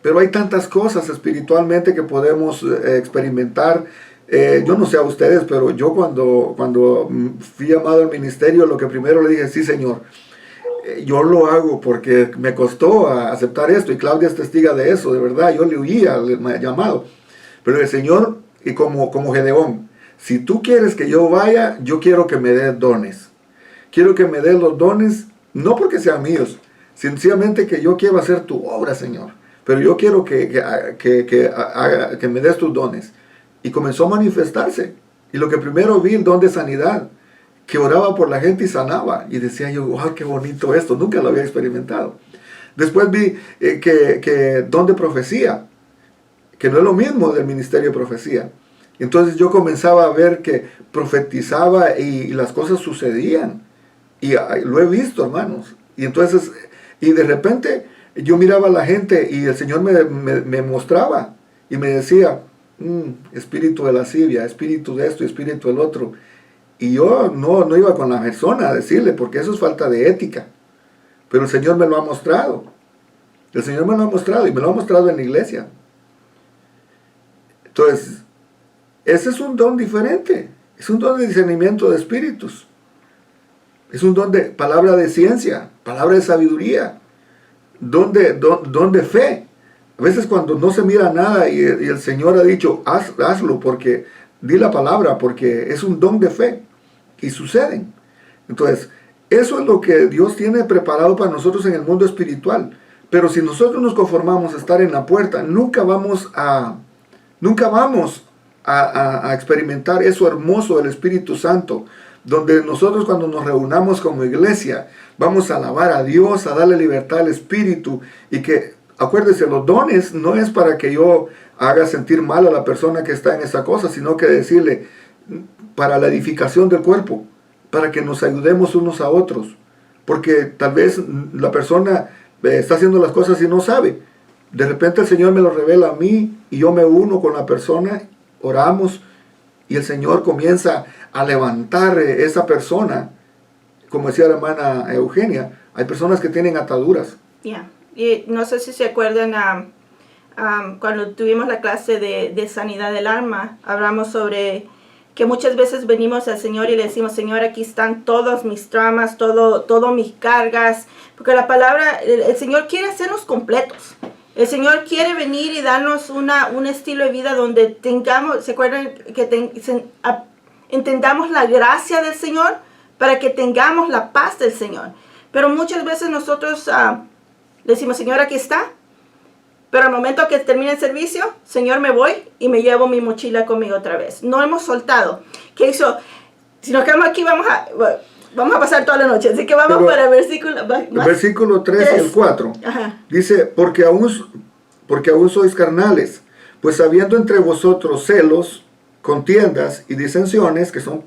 pero hay tantas cosas espiritualmente que podemos experimentar. Yo no sé a ustedes, pero yo cuando fui llamado al ministerio, lo que primero le dije: sí, Señor, yo lo hago porque me costó aceptar esto, y Claudia es testiga de eso, de verdad. Yo le huía al llamado. Pero el Señor, y como Gedeón: si tú quieres que yo vaya, yo quiero que me des dones. Quiero que me des los dones, no porque sean míos, sencillamente que yo quiero hacer tu obra, Señor. Pero yo quiero que me des tus dones. Y comenzó a manifestarse. Y lo que primero vi, el don de sanidad, que oraba por la gente y sanaba. Y decía yo: wow, qué bonito esto, nunca lo había experimentado. Después vi que don de profecía, que no es lo mismo del ministerio de profecía. Entonces yo comenzaba a ver que profetizaba y las cosas sucedían. Y lo he visto, hermanos. Y entonces, y de repente yo miraba a la gente y el Señor me mostraba y me decía: espíritu de lascivia, espíritu de esto y espíritu del otro. Y yo no iba con la persona a decirle, porque eso es falta de ética. Pero el Señor me lo ha mostrado. El Señor me lo ha mostrado, y me lo ha mostrado en la iglesia. Entonces, ese es un don diferente. Es un don de discernimiento de espíritus. Es un don de palabra de ciencia, palabra de sabiduría, don de fe. A veces cuando no se mira nada y el Señor ha dicho: hazlo, porque di la palabra, porque es un don de fe, y suceden. Entonces, eso es lo que Dios tiene preparado para nosotros en el mundo espiritual. Pero si nosotros nos conformamos a estar en la puerta, nunca vamos a experimentar eso hermoso del Espíritu Santo, donde nosotros, cuando nos reunamos como iglesia, vamos a alabar a Dios, a darle libertad al Espíritu. Y que, acuérdese, los dones no es para que yo haga sentir mal a la persona que está en esa cosa, sino que decirle: para la edificación del cuerpo, para que nos ayudemos unos a otros. Porque tal vez la persona está haciendo las cosas y no sabe. De repente el Señor me lo revela a mí, y yo me uno con la persona, oramos, y el Señor comienza a levantar esa persona como decía la hermana Eugenia, hay personas que tienen ataduras. Yeah. Y no sé si se acuerdan cuando tuvimos la clase de sanidad del alma, hablamos sobre que muchas veces venimos al Señor y le decimos, Señor, aquí están todos mis traumas, todo mis cargas, porque la palabra, el Señor quiere hacernos completos. El Señor quiere venir y darnos un estilo de vida donde tengamos, ¿se acuerdan? Entendamos la gracia del Señor para que tengamos la paz del Señor. Pero muchas veces nosotros decimos, Señor, aquí está. Pero al momento que termine el servicio, Señor, me voy y me llevo mi mochila conmigo otra vez. No hemos soltado. ¿Qué hizo? Si nos quedamos aquí, vamos a pasar toda la noche. Así que vamos para el versículo. El versículo 3 y el 4. Ajá. Dice, porque aún sois carnales, pues habiendo entre vosotros celos, contiendas y disensiones, que son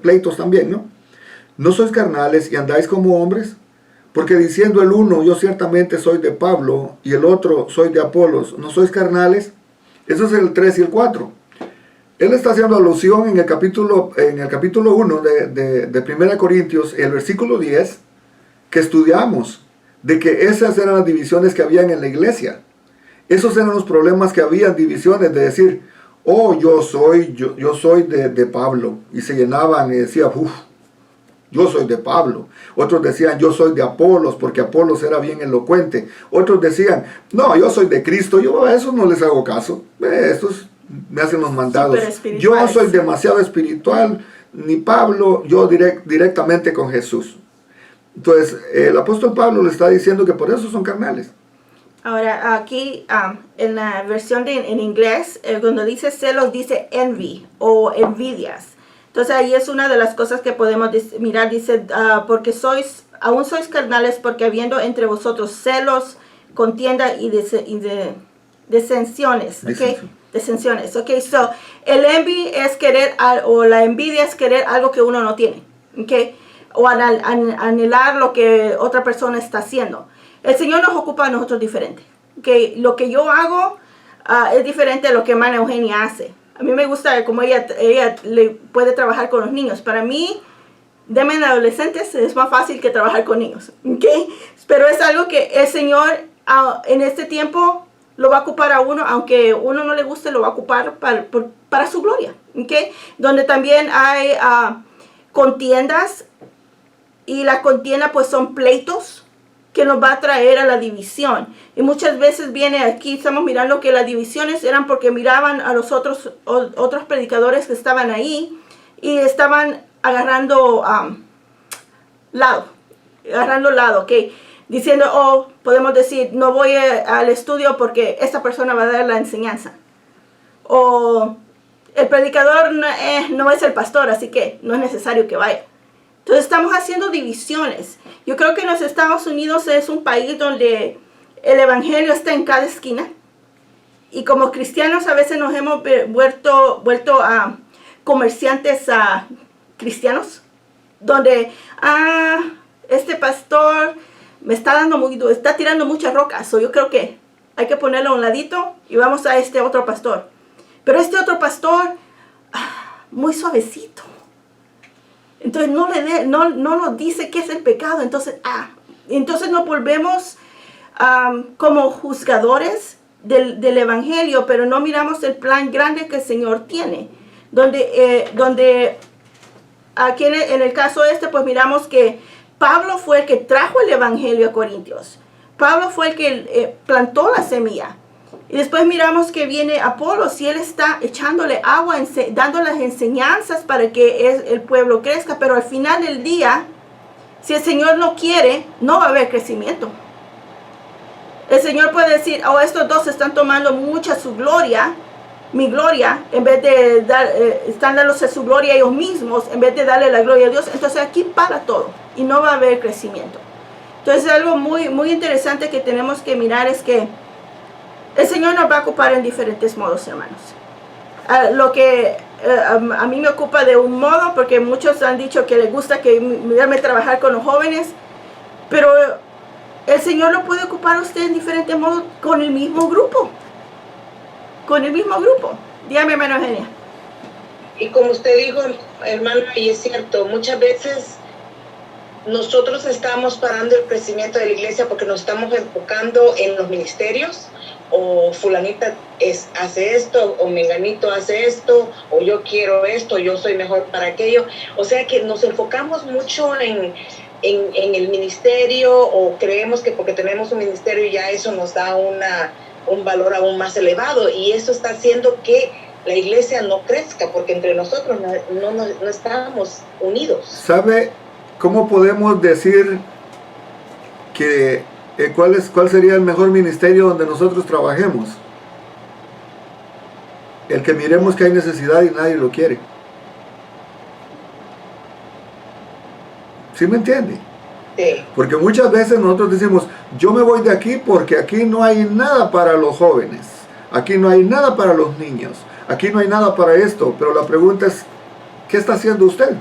pleitos también, ¿no? No sois carnales y andáis como hombres. Porque diciendo el uno, yo ciertamente soy de Pablo, y el otro, soy de Apolos, ¿no sois carnales? Eso es el 3 y el 4. Él está haciendo alusión en el capítulo 1 de 1 Corintios, el versículo 10, que estudiamos, de que esas eran las divisiones que habían en la iglesia. Esos eran los problemas que había, divisiones de decir, oh, yo soy de Pablo, y se llenaban y decían, yo soy de Pablo. Otros decían, yo soy de Apolos, porque Apolos era bien elocuente. Otros decían, no, yo soy de Cristo, yo a esos no les hago caso. Estos me hacen los mandados. Yo soy demasiado espiritual, ni Pablo, yo directamente con Jesús. Entonces, el apóstol Pablo le está diciendo que por eso son carnales. Ahora, aquí en la versión en inglés, cuando dice celos, dice envy o envidias. Entonces ahí es una de las cosas que podemos mirar, dice, porque aún sois carnales, porque habiendo entre vosotros celos, contienda y disensiones, ¿ok? Disensiones, ¿ok? So, el envy es querer, o la envidia es querer algo que uno no tiene, ¿ok? O anhelar lo que otra persona está haciendo. El Señor nos ocupa a nosotros diferente, ¿ok? Lo que yo hago es diferente a lo que hermana Eugenia hace. A mí me gusta cómo ella le puede trabajar con los niños. Para mí, en adolescentes es más fácil que trabajar con niños. ¿Okay? Pero es algo que el Señor en este tiempo lo va a ocupar a uno, aunque uno no le guste, lo va a ocupar para su gloria. ¿Okay? Donde también hay contiendas, y la contienda pues son pleitos que nos va a traer a la división. Y muchas veces viene aquí, estamos mirando que las divisiones eran porque miraban a los otros predicadores que estaban ahí y estaban agarrando lado, ¿ok? Diciendo, podemos decir, no voy al estudio porque esta persona va a dar la enseñanza. O el predicador no es el pastor, así que no es necesario que vaya. Entonces estamos haciendo divisiones. Yo creo que en los Estados Unidos es un país donde el evangelio está en cada esquina. Y como cristianos a veces nos hemos vuelto a comerciantes cristianos. Donde, este pastor me está tirando muchas rocas. O yo creo que hay que ponerlo a un ladito y vamos a este otro pastor. Pero este otro pastor, muy suavecito. Entonces no nos dice qué es el pecado. Entonces nos volvemos como juzgadores del evangelio, pero no miramos el plan grande que el Señor tiene. Donde aquí en el caso pues miramos que Pablo fue el que trajo el evangelio a Corintios. Pablo fue el que plantó la semilla. Y después miramos que viene Apolos y él está echándole agua, dando las enseñanzas para que el pueblo crezca. Pero al final del día, si el Señor no quiere, no va a haber crecimiento. El Señor puede decir, estos dos están tomando mucha su gloria, mi gloria, en vez de están dándose su gloria a ellos mismos, en vez de darle la gloria a Dios. Entonces aquí para todo y no va a haber crecimiento. Entonces algo muy, muy interesante que tenemos que mirar es que el Señor nos va a ocupar en diferentes modos, hermanos. Lo que a mí me ocupa de un modo, porque muchos han dicho que les gusta mirarme trabajar con los jóvenes, pero el Señor lo puede ocupar a usted en diferentes modos con el mismo grupo. Con el mismo grupo. Dígame, hermano Eugenia. Y como usted dijo, hermano, y es cierto, muchas veces nosotros estamos parando el crecimiento de la iglesia porque nos estamos enfocando en los ministerios, o fulanita hace esto, o menganito hace esto, o yo quiero esto, yo soy mejor para aquello. O sea que nos enfocamos mucho en el ministerio, o creemos que porque tenemos un ministerio ya eso nos da un valor aún más elevado, y eso está haciendo que la iglesia no crezca, porque entre nosotros no estamos unidos. ¿Sabe cómo podemos decir que cuál sería el mejor ministerio donde nosotros trabajemos? El que miremos que hay necesidad y nadie lo quiere. ¿Sí me entiende? Sí. Porque muchas veces nosotros decimos, yo me voy de aquí porque aquí no hay nada para los jóvenes, aquí no hay nada para los niños, aquí no hay nada para esto. Pero la pregunta es, ¿qué está haciendo usted?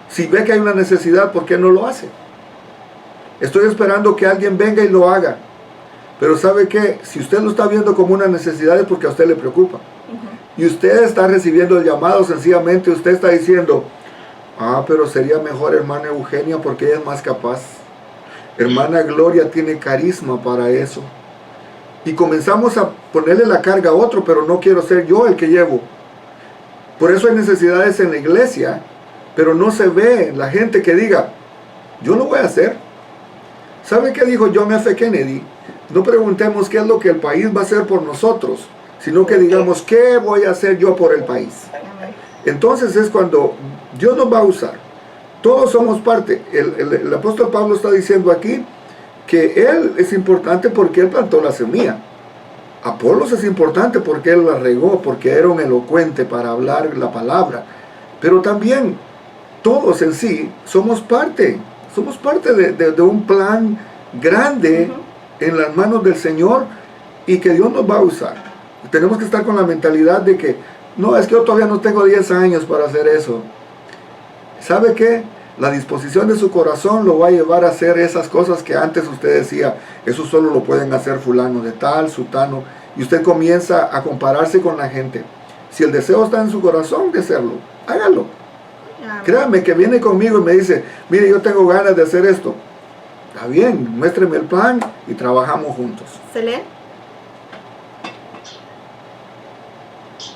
Si ve que hay una necesidad, ¿por qué no lo hace? Estoy esperando que alguien venga y lo haga. Pero ¿sabe qué? Si usted lo está viendo como una necesidad es porque a usted le preocupa. Y usted está recibiendo el llamado, sencillamente usted está diciendo, pero sería mejor hermana Eugenia porque ella es más capaz. Hermana Gloria tiene carisma para eso. Y comenzamos a ponerle la carga a otro, pero no quiero ser yo el que llevo. Por eso hay necesidades en la iglesia, pero no se ve la gente que diga, yo lo voy a hacer. ¿Sabe qué dijo John F. Kennedy? No preguntemos qué es lo que el país va a hacer por nosotros, sino que digamos, ¿qué voy a hacer yo por el país? Entonces es cuando Dios nos va a usar. Todos somos parte. El apóstol Pablo está diciendo aquí que él es importante porque él plantó la semilla. Apolos es importante porque él la regó, porque era un elocuente para hablar la palabra. Pero también todos en sí somos parte de un plan grande en las manos del Señor y que Dios nos va a usar. Tenemos que estar con la mentalidad de que no, es que yo todavía no tengo 10 años para hacer eso. ¿Sabe qué? La disposición de su corazón lo va a llevar a hacer esas cosas que antes usted decía, eso solo lo pueden hacer fulano de tal, sutano, y usted comienza a compararse con la gente. Si el deseo está en su corazón de hacerlo, hágalo. Créame que viene conmigo y me dice, mire, yo tengo ganas de hacer esto. Está bien, muéstreme el plan y trabajamos juntos. ¿Selene?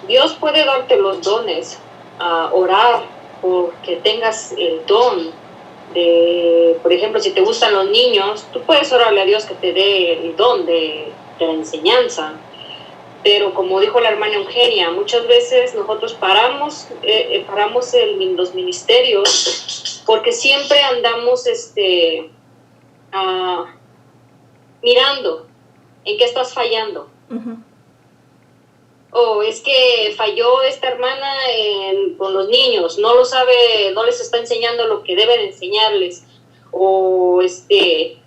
Dios puede darte los dones, a orar porque tengas el don de, por ejemplo, si te gustan los niños, tú puedes orarle a Dios que te dé el don de la enseñanza. Pero como dijo la hermana Eugenia, muchas veces nosotros paramos los ministerios porque siempre andamos mirando en qué estás fallando. O es que falló esta hermana con los niños, no lo sabe, no les está enseñando lo que deben enseñarles. O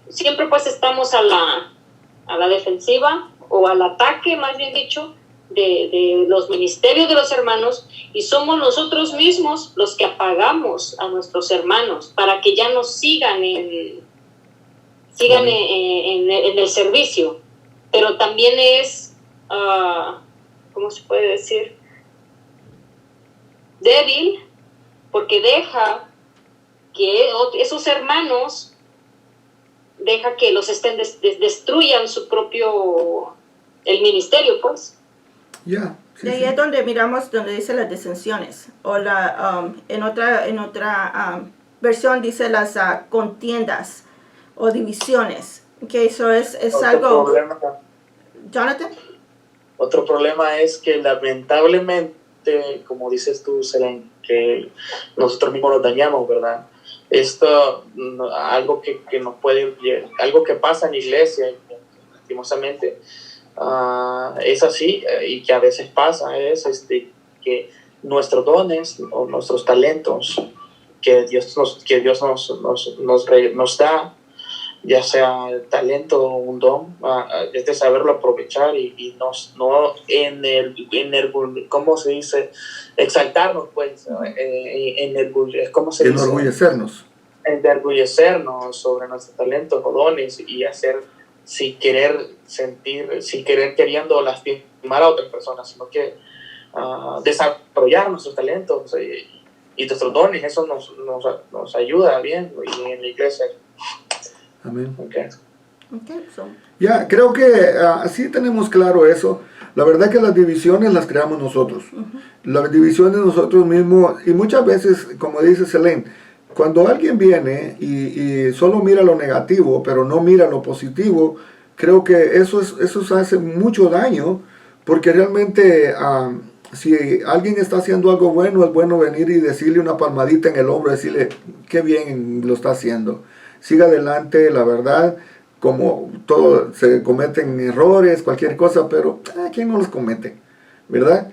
siempre pues estamos a la defensiva o al ataque, más bien dicho, de los ministerios de los hermanos, y somos nosotros mismos los que apagamos a nuestros hermanos para que ya no sigan en el servicio. Pero también es, ¿cómo se puede decir? Débil, porque deja que esos hermanos, deja que los destruyan su propio, el ministerio, pues. Ya. Y ahí es donde miramos, donde dice las disensiones, o en otra versión dice las contiendas o divisiones, que eso es algo... Problema. Jonathan. Otro problema es que lamentablemente, como dices tú, Selene, que nosotros mismos nos dañamos, ¿verdad? Esto, algo que nos puede, algo que pasa en la iglesia, lastimosamente, es así, y que a veces pasa, es que nuestros dones o nuestros talentos que Dios nos da, ya sea el talento o un don, es de saberlo aprovechar y no ¿cómo se dice? Exaltarnos, pues, ¿cómo se dice? Enorgullecernos sobre nuestros talentos o dones y hacer sin querer queriendo lastimar a otras personas, sino que desarrollar nuestros talentos y nuestros dones, eso nos ayuda bien y en la iglesia. Amén. Okay. Okay, so, Ya, creo que sí tenemos claro eso. La verdad que las divisiones las creamos nosotros. Las divisiones nosotros mismos, y muchas veces, como dice Selene, cuando alguien viene y solo mira lo negativo, pero no mira lo positivo, creo que eso hace mucho daño, porque realmente si alguien está haciendo algo bueno, es bueno venir y decirle una palmadita en el hombro, decirle, qué bien lo está haciendo. Siga adelante, la verdad. Como todo, se cometen errores, cualquier cosa, pero ¿quién no los comete? ¿Verdad?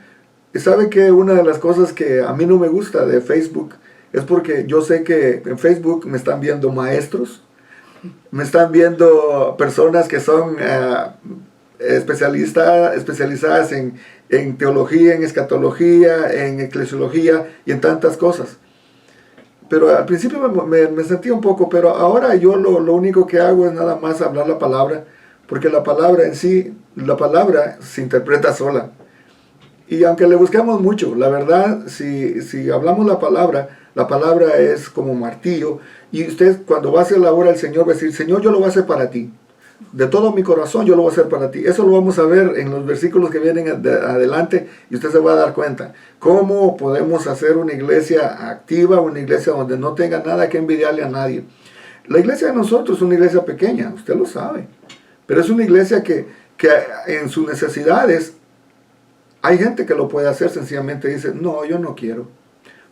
Y sabe que una de las cosas que a mí no me gusta de Facebook es porque yo sé que en Facebook me están viendo maestros, me están viendo personas que son especializadas en teología, en escatología, en eclesiología y en tantas cosas. Pero al principio me sentí un poco, pero ahora yo lo único que hago es nada más hablar la palabra, porque la palabra en sí, la palabra se interpreta sola. Y aunque le busquemos mucho, la verdad, si hablamos la palabra es como martillo, y usted cuando va a hacer la obra del Señor va a decir, Señor, yo lo voy a hacer para ti. De todo mi corazón yo lo voy a hacer para ti. Eso lo vamos a ver en los versículos que vienen adelante y usted se va a dar cuenta. ¿Cómo podemos hacer una iglesia activa, una iglesia donde no tenga nada que envidiarle a nadie? La iglesia de nosotros es una iglesia pequeña, usted lo sabe. Pero es una iglesia que en sus necesidades hay gente que lo puede hacer, sencillamente dice, no, yo no quiero.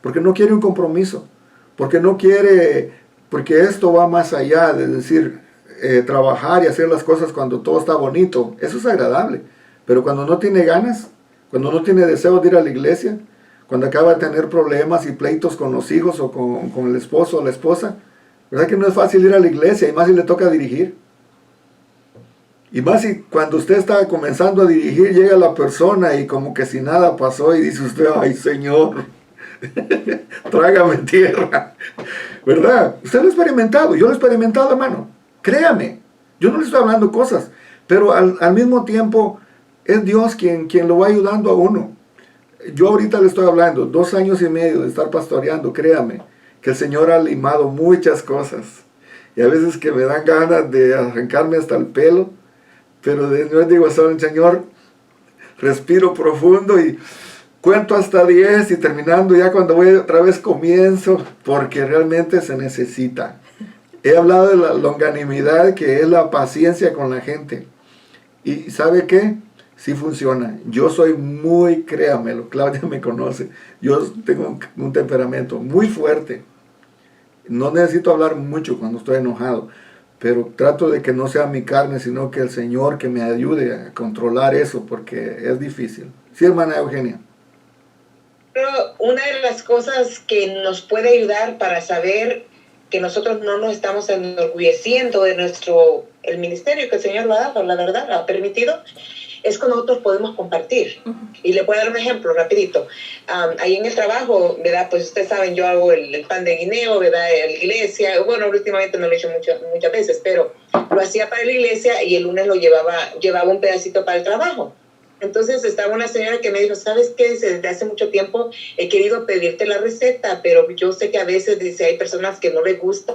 Porque no quiere un compromiso. Porque no quiere, porque esto va más allá de decir... trabajar y hacer las cosas cuando todo está bonito, eso es agradable, pero cuando no tiene ganas, cuando no tiene deseo de ir a la iglesia, cuando acaba de tener problemas y pleitos con los hijos o con el esposo o la esposa, ¿verdad que no es fácil ir a la iglesia? Y más si le toca dirigir, y más si cuando usted está comenzando a dirigir llega la persona y como que si nada pasó y dice usted, ay Señor, trágame tierra, ¿verdad? Usted lo ha experimentado, yo lo he experimentado, hermano. Créame, yo no le estoy hablando cosas, pero al mismo tiempo es Dios quien lo va ayudando a uno. Yo ahorita le estoy hablando, 2 años y medio de estar pastoreando, créame, que el Señor ha limado muchas cosas. Y a veces que me dan ganas de arrancarme hasta el pelo, pero después digo, Señor, respiro profundo y cuento hasta 10 y terminando ya cuando voy otra vez comienzo, porque realmente se necesita. He hablado de la longanimidad, que es la paciencia con la gente. ¿Y sabe qué? Sí funciona. Yo soy muy, créamelo, Claudia me conoce. Yo tengo un temperamento muy fuerte. No necesito hablar mucho cuando estoy enojado, pero trato de que no sea mi carne, sino que el Señor que me ayude a controlar eso, porque es difícil. Sí, hermana Eugenia. Pero una de las cosas que nos puede ayudar para saber que nosotros no nos estamos enorgulleciendo de el ministerio que el Señor lo ha dado, la verdad, lo ha permitido, es que nosotros podemos compartir. Y le voy a dar un ejemplo rapidito. Ahí en el trabajo, ¿verdad? Pues ustedes saben, yo hago el pan de guineo, ¿verdad? En la iglesia, bueno, últimamente no lo he hecho muchas veces, pero lo hacía para la iglesia y el lunes lo llevaba un pedacito para el trabajo. Entonces estaba una señora que me dijo, ¿sabes qué? Desde hace mucho tiempo he querido pedirte la receta, pero yo sé que a veces dice hay personas que no les gusta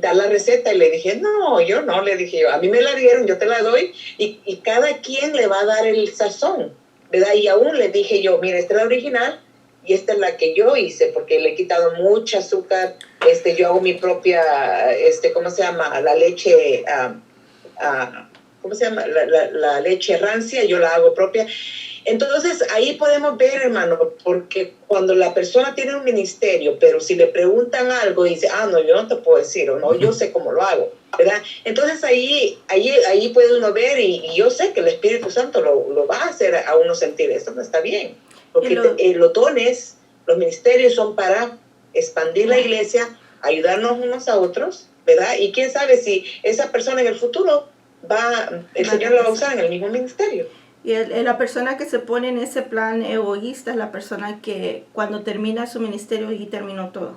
dar la receta. Y le dije, no, yo no. Le dije, a mí me la dieron, yo te la doy. Y cada quien le va a dar el sazón, ¿verdad? Y aún le dije yo, mira, esta es la original y esta es la que yo hice, porque le he quitado mucho azúcar. Yo hago mi propia, ¿cómo se llama? La leche... ¿cómo se llama? La leche rancia, yo la hago propia. Entonces, ahí podemos ver, hermano, porque cuando la persona tiene un ministerio, pero si le preguntan algo y dice, no, yo no te puedo decir, o no, yo sé cómo lo hago, ¿verdad? Entonces, ahí puede uno ver, y yo sé que el Espíritu Santo lo va a hacer a uno sentir, esto no está bien, porque los dones, los ministerios son para expandir la iglesia, ayudarnos unos a otros, ¿verdad? Y quién sabe si esa persona en el futuro el Señor lo va a usar en el mismo ministerio. Y la persona que se pone en ese plan egoísta es la persona que cuando termina su ministerio y terminó todo.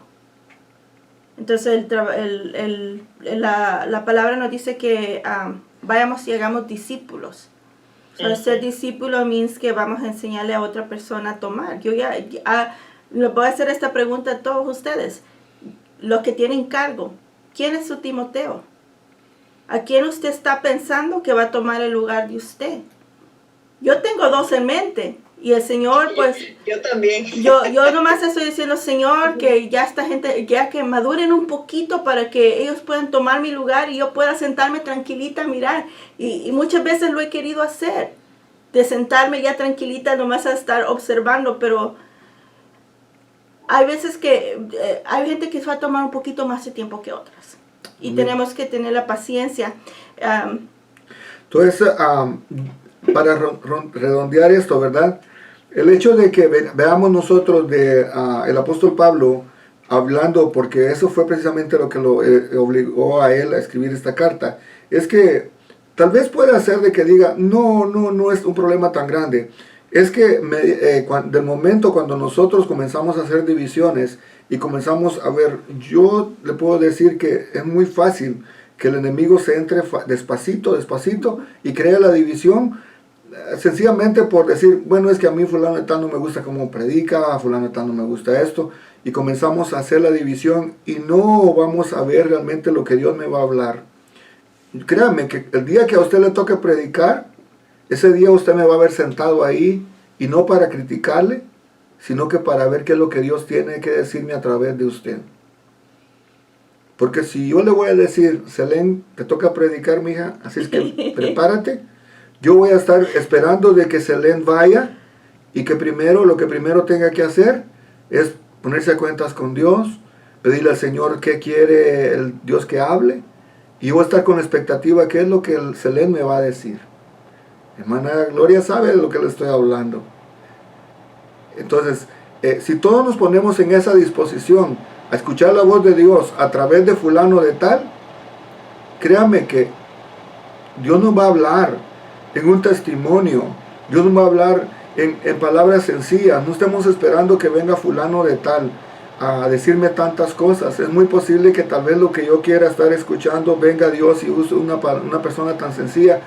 Entonces la palabra nos dice que vayamos y hagamos discípulos. Ser discípulo means que vamos a enseñarle a otra persona a tomar. Les voy a hacer esta pregunta a todos ustedes, los que tienen cargo. ¿Quién es su Timoteo? ¿A quién usted está pensando que va a tomar el lugar de usted? Yo tengo 2 en mente. Y el Señor, pues... Yo también. Yo nomás estoy diciendo, Señor, que ya esta gente, ya que maduren un poquito para que ellos puedan tomar mi lugar y yo pueda sentarme tranquilita a mirar. Y muchas veces lo he querido hacer, de sentarme ya tranquilita nomás a estar observando, pero hay veces que hay gente que va a tomar un poquito más de tiempo que otras. Y tenemos que tener la paciencia. Entonces, para redondear esto, ¿verdad? El hecho de que veamos nosotros el apóstol Pablo hablando, porque eso fue precisamente lo que lo obligó a él a escribir esta carta, es que tal vez pueda ser de que diga, no es un problema tan grande. Es que del momento cuando nosotros comenzamos a hacer divisiones y comenzamos a ver, yo le puedo decir que es muy fácil que el enemigo se entre despacito y crea la división, sencillamente por decir, bueno, es que a mí fulano de tal no me gusta cómo predica, a fulano de tal no me gusta esto, y comenzamos a hacer la división y no vamos a ver realmente lo que Dios me va a hablar. Créame que el día que a usted le toque predicar, ese día usted me va a ver sentado ahí, y no para criticarle, sino que para ver qué es lo que Dios tiene que decirme a través de usted. Porque si yo le voy a decir, Selene, te toca predicar, mija, así es que prepárate, yo voy a estar esperando de que Selene vaya y que lo que primero tenga que hacer es ponerse a cuentas con Dios, pedirle al Señor qué quiere el Dios que hable, y yo voy a estar con expectativa qué es lo que el Selene me va a decir. Hermana Gloria sabe de lo que le estoy hablando. Entonces, si todos nos ponemos en esa disposición a escuchar la voz de Dios a través de fulano de tal, créame que Dios nos va a hablar en un testimonio, Dios nos va a hablar en palabras sencillas. No estemos esperando que venga fulano de tal a decirme tantas cosas. Es muy posible que tal vez lo que yo quiera estar escuchando venga Dios y use una persona tan sencilla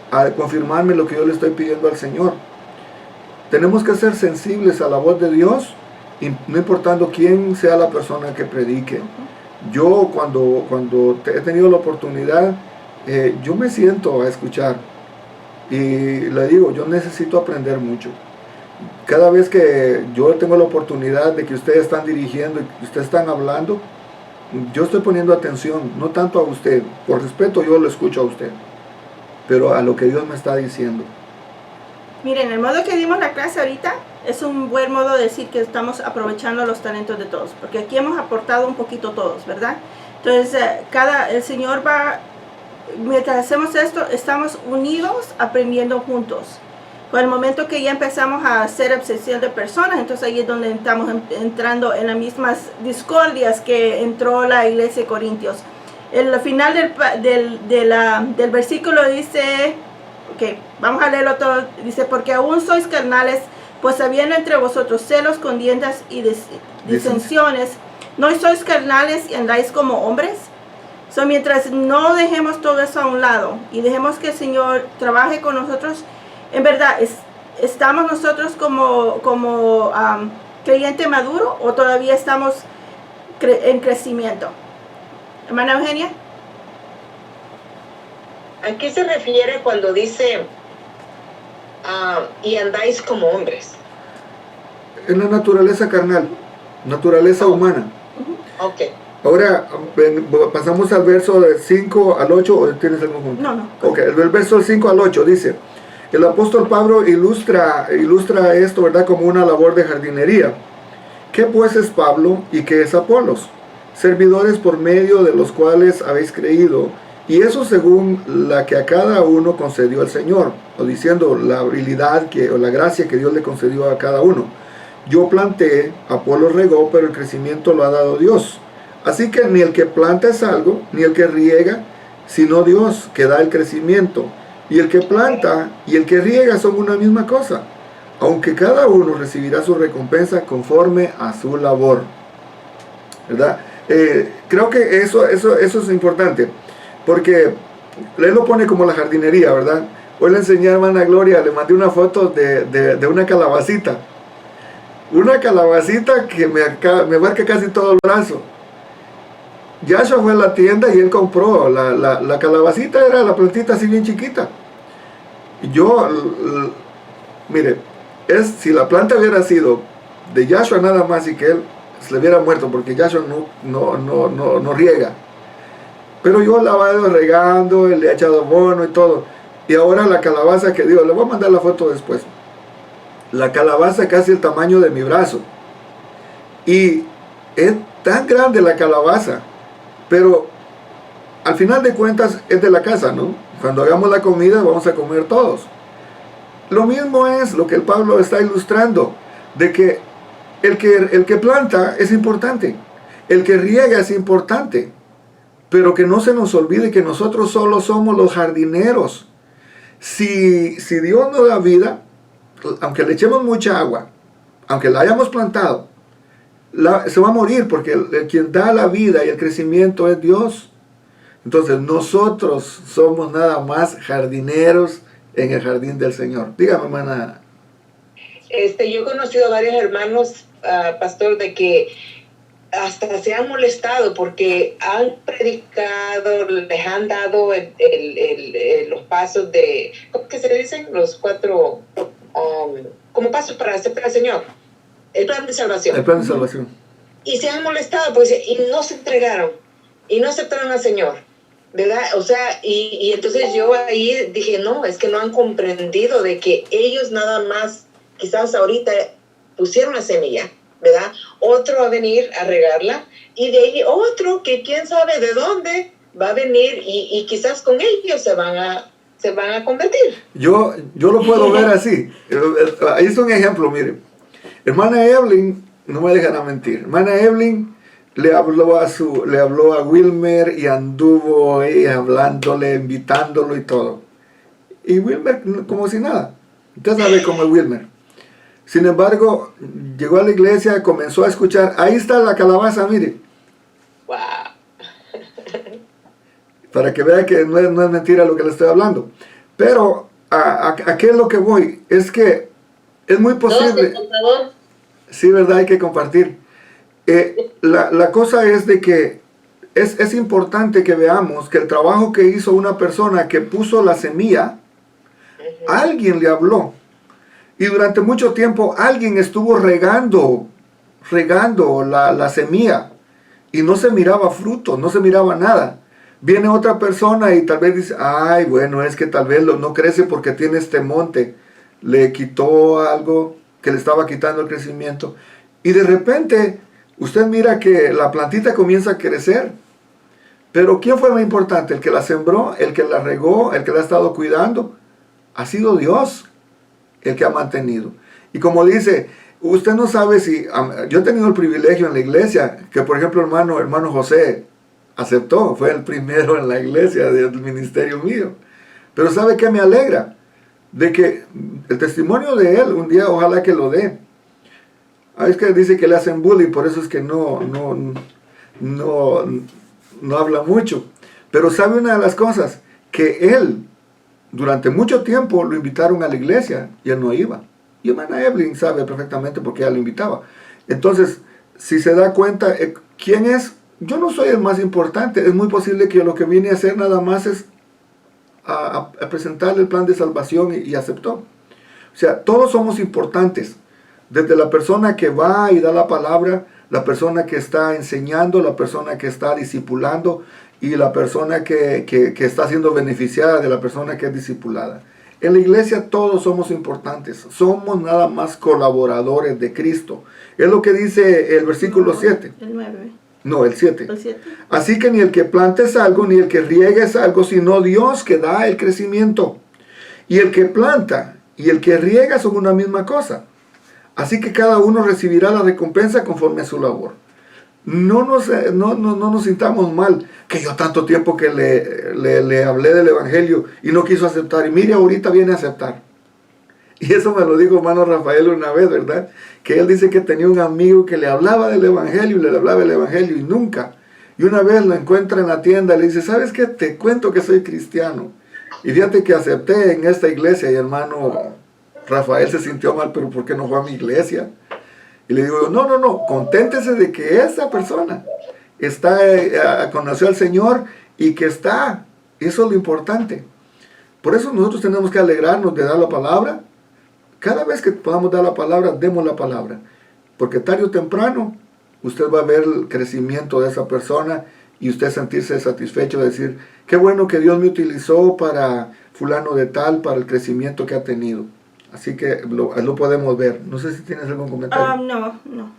a confirmarme lo que yo le estoy pidiendo al Señor. Tenemos que ser sensibles a la voz de Dios, y no importando quién sea la persona que predique. Yo cuando he tenido la oportunidad, yo me siento a escuchar y le digo, yo necesito aprender mucho. Cada vez que yo tengo la oportunidad de que ustedes están dirigiendo y que ustedes están hablando, yo estoy poniendo atención, no tanto a usted, por respeto yo lo escucho a usted, pero a lo que Dios me está diciendo. Miren, el modo que dimos la clase ahorita es un buen modo de decir que estamos aprovechando los talentos de todos, porque aquí hemos aportado un poquito todos, ¿verdad? Entonces, el Señor va, mientras hacemos esto, estamos unidos aprendiendo juntos. Con el momento que ya empezamos a hacer obsesión de personas, entonces ahí es donde estamos entrando en las mismas discordias que entró la iglesia de Corintios. El final del versículo dice, ok, vamos a leerlo todo, dice, porque aún sois carnales, pues habiendo entre vosotros celos, contiendas y disensiones, ¿no sois carnales y andáis como hombres? Mientras no dejemos todo eso a un lado y dejemos que el Señor trabaje con nosotros, en verdad, ¿estamos nosotros como creyente maduro o todavía estamos en crecimiento? Hermana Eugenia. ¿A qué se refiere cuando dice y andáis como hombres? En la naturaleza carnal, naturaleza humana. Ok. Ahora pasamos al verso del 5 al 8, ¿o tienes algo junto? No. Ok, el verso del 5 al 8 dice, el apóstol Pablo ilustra esto, ¿verdad?, como una labor de jardinería. ¿Qué pues es Pablo y qué es Apolos? Servidores por medio de los cuales habéis creído, y eso según la que a cada uno concedió el Señor, o diciendo la habilidad o la gracia que Dios le concedió a cada uno. Yo planté, Apolos regó, pero el crecimiento lo ha dado Dios. Así que ni el que planta es algo, ni el que riega, sino Dios que da el crecimiento. Y el que planta y el que riega son una misma cosa, aunque cada uno recibirá su recompensa conforme a su labor. ¿Verdad? Creo que eso es importante, porque él lo pone como la jardinería, ¿verdad? Hoy le enseñé a hermana Gloria, le mandé una foto de una calabacita. una calabacita que me marca casi todo el brazo. Yahshua fue a la tienda y él compró la calabacita, era la plantita así bien chiquita. Yo, mire, si la planta hubiera sido de Yahshua nada más y que él se le hubiera muerto, porque Yahshua no riega. Pero yo la he ido regando, le he echado abono y todo. Y ahora la calabaza que digo, le voy a mandar la foto después. La calabaza casi el tamaño de mi brazo. Y es tan grande la calabaza, pero al final de cuentas es de la casa, ¿no? Cuando hagamos la comida vamos a comer todos. Lo mismo es lo que el Pablo está ilustrando, de que el que planta es importante, el que riega es importante, pero que no se nos olvide que nosotros solo somos los jardineros. Si Dios nos da vida, aunque le echemos mucha agua, aunque la hayamos plantado, se va a morir, porque quien da la vida y el crecimiento es Dios. Entonces nosotros somos nada más jardineros en el jardín del Señor. Dígame, hermana. Yo he conocido a varios hermanos, pastor, de que hasta se han molestado porque han predicado, les han dado los pasos de, ¿cómo que se le dicen? Los 4, como pasos para aceptar al Señor. El plan de salvación. El plan de salvación. Y se han molestado, pues, y no se entregaron, y no aceptaron al Señor, ¿verdad? O sea, y entonces yo ahí dije, no, es que no han comprendido de que ellos nada más, quizás ahorita pusieron la semilla, ¿verdad? Otro va a venir a regarla, y de ahí otro que quién sabe de dónde va a venir, y quizás con ellos se van a convertir. Yo lo puedo ver así. Ahí es un ejemplo, mire. Hermana Evelyn, no me dejan a mentir, hermana Evelyn le habló a Wilmer y anduvo hablándole, invitándolo y todo. Y Wilmer como si nada. Usted sabe cómo es Wilmer. Sin embargo, llegó a la iglesia, comenzó a escuchar. Ahí está la calabaza, mire. Wow. Para que vea que no es mentira lo que le estoy hablando. Pero, ¿a qué es lo que voy? Es que es muy posible. Sí, ¿verdad? Hay que compartir. La cosa es de que es importante que veamos que el trabajo que hizo una persona que puso la semilla, alguien le habló. Y durante mucho tiempo alguien estuvo regando la semilla. Y no se miraba fruto, no se miraba nada. Viene otra persona y tal vez dice, ay, bueno, es que tal vez no crece porque tiene este monte. Le quitó algo que le estaba quitando el crecimiento. Y de repente, usted mira que la plantita comienza a crecer. Pero ¿quién fue más importante? ¿El que la sembró? ¿El que la regó? ¿El que la ha estado cuidando? Ha sido Dios el que ha mantenido. Y como dice, usted no sabe si... yo he tenido el privilegio en la iglesia, que por ejemplo hermano José aceptó, fue el primero en la iglesia del ministerio mío. Pero ¿sabe qué me alegra? De que el testimonio de él, un día ojalá que lo dé. Es que dice que le hacen bullying, por eso es que no habla mucho. Pero sabe una de las cosas, que él, durante mucho tiempo lo invitaron a la iglesia y él no iba. Y hermana Evelyn sabe perfectamente por qué ella lo invitaba. Entonces, si se da cuenta, ¿quién es? Yo no soy el más importante. Es muy posible que lo que vine a hacer nada más es a presentarle el plan de salvación y aceptó. O sea, todos somos importantes. Desde la persona que va y da la palabra, la persona que está enseñando, la persona que está discipulando y la persona que está siendo beneficiada de la persona que es discipulada. En la iglesia todos somos importantes. Somos nada más colaboradores de Cristo. Es lo que dice el versículo 7. El 9. No, el 7. El 7. Así que ni el que plante es algo, ni el que riegue es algo, sino Dios que da el crecimiento. Y el que planta y el que riega son una misma cosa. Así que cada uno recibirá la recompensa conforme a su labor. No nos sintamos mal, que yo tanto tiempo que le hablé del evangelio y no quiso aceptar. Y mire, ahorita viene a aceptar. Y eso me lo dijo hermano Rafael una vez, ¿verdad? Que él dice que tenía un amigo que le hablaba del evangelio y le hablaba del evangelio y nunca. Y una vez lo encuentra en la tienda y le dice, ¿sabes qué? Te cuento que soy cristiano. Y fíjate que acepté en esta iglesia y hermano Rafael se sintió mal, pero ¿por qué no fue a mi iglesia? Y le digo, no, conténtese de que esa persona conoció al Señor y que está. Eso es lo importante. Por eso nosotros tenemos que alegrarnos de dar la palabra. Cada vez que podamos dar la palabra, demos la palabra. Porque tarde o temprano, usted va a ver el crecimiento de esa persona y usted sentirse satisfecho de decir, qué bueno que Dios me utilizó para fulano de tal, para el crecimiento que ha tenido. Así que lo podemos ver. No sé si tienes algún comentario. No.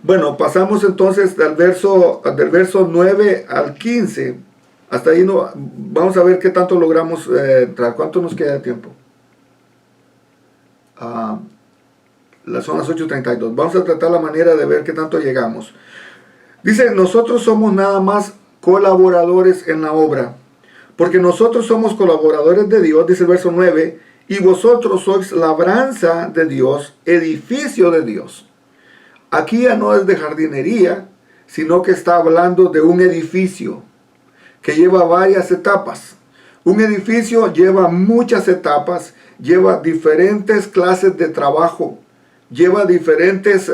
Bueno, pasamos entonces del verso 9 al 15. Hasta ahí no, vamos a ver qué tanto logramos entrar. ¿Cuánto nos queda de tiempo? Son las 8:32. Vamos a tratar la manera de ver qué tanto llegamos. Dice, nosotros somos nada más colaboradores en la obra. Porque nosotros somos colaboradores de Dios, dice el verso 9, y vosotros sois labranza de Dios, edificio de Dios. Aquí ya no es de jardinería, sino que está hablando de un edificio que lleva varias etapas. Un edificio lleva muchas etapas, lleva diferentes clases de trabajo, lleva diferentes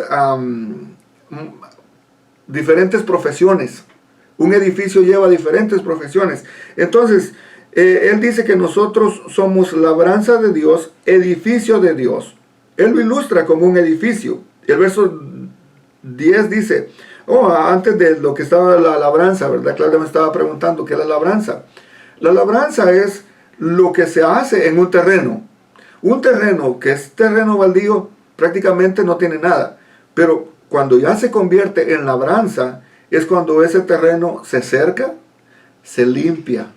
profesiones. Un edificio lleva diferentes profesiones. Entonces, él dice que nosotros somos labranza de Dios, edificio de Dios. Él lo ilustra como un edificio. El verso 10 dice, antes de lo que estaba la labranza, ¿verdad? Claudia me estaba preguntando qué es la labranza. La labranza es lo que se hace en un terreno. Un terreno que es terreno baldío prácticamente no tiene nada. Pero cuando ya se convierte en labranza, es cuando ese terreno se cerca, se limpia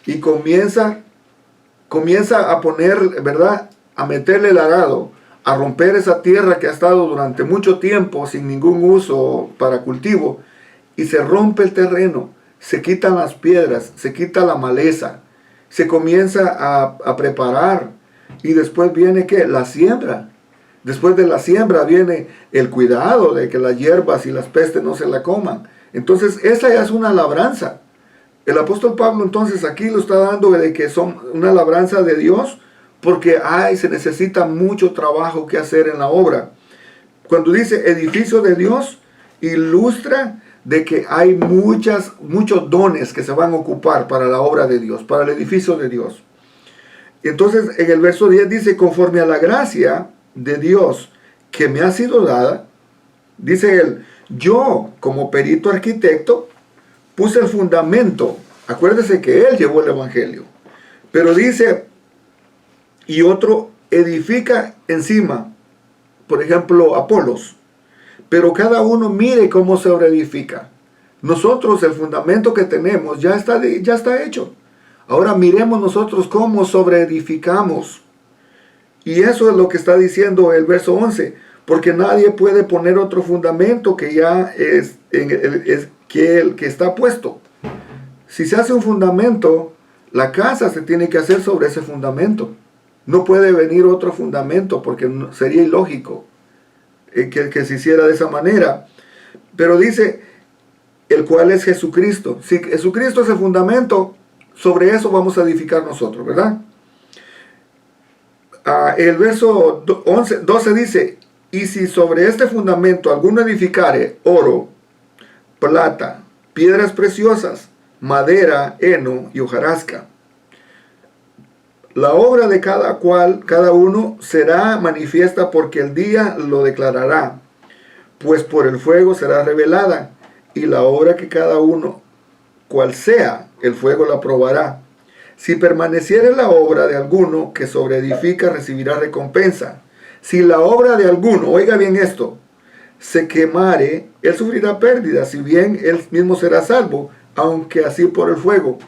y comienza a poner, ¿verdad? A meterle el arado, a romper esa tierra que ha estado durante mucho tiempo sin ningún uso para cultivo, y se rompe el terreno, se quitan las piedras, se quita la maleza, se comienza a preparar, y después viene ¿qué? La siembra. Después de la siembra viene el cuidado de que las hierbas y las pestes no se la coman. Entonces esa ya es una labranza. El apóstol Pablo entonces aquí lo está dando de que son una labranza de Dios, porque se necesita mucho trabajo que hacer en la obra. Cuando dice edificio de Dios, ilustra de que hay muchos dones que se van a ocupar para la obra de Dios, para el edificio de Dios. Entonces en el verso 10 dice, conforme a la gracia de Dios que me ha sido dada, dice él, yo como perito arquitecto puse el fundamento. Acuérdese que él llevó el evangelio. Pero dice, y otro edifica encima, por ejemplo, Apolos. Pero cada uno mire cómo se sobreedifica. Nosotros el fundamento que tenemos ya está hecho. Ahora miremos nosotros cómo sobreedificamos. Y eso es lo que está diciendo el verso 11. Porque nadie puede poner otro fundamento que ya es el que está puesto. Si se hace un fundamento, la casa se tiene que hacer sobre ese fundamento. No puede venir otro fundamento porque sería ilógico que se hiciera de esa manera. Pero dice, el cual es Jesucristo. Si Jesucristo es el fundamento, sobre eso vamos a edificar nosotros, ¿verdad? El verso 12 dice, y si sobre este fundamento alguno edificare oro, plata, piedras preciosas, madera, heno y hojarasca, la obra de cada uno será manifiesta, porque el día lo declarará, pues por el fuego será revelada, y la obra que cada uno, cual sea, el fuego la probará. Si permaneciere la obra de alguno que sobreedifica, recibirá recompensa. Si la obra de alguno, oiga bien esto, se quemare, él sufrirá pérdida, si bien él mismo será salvo, aunque así por el fuego.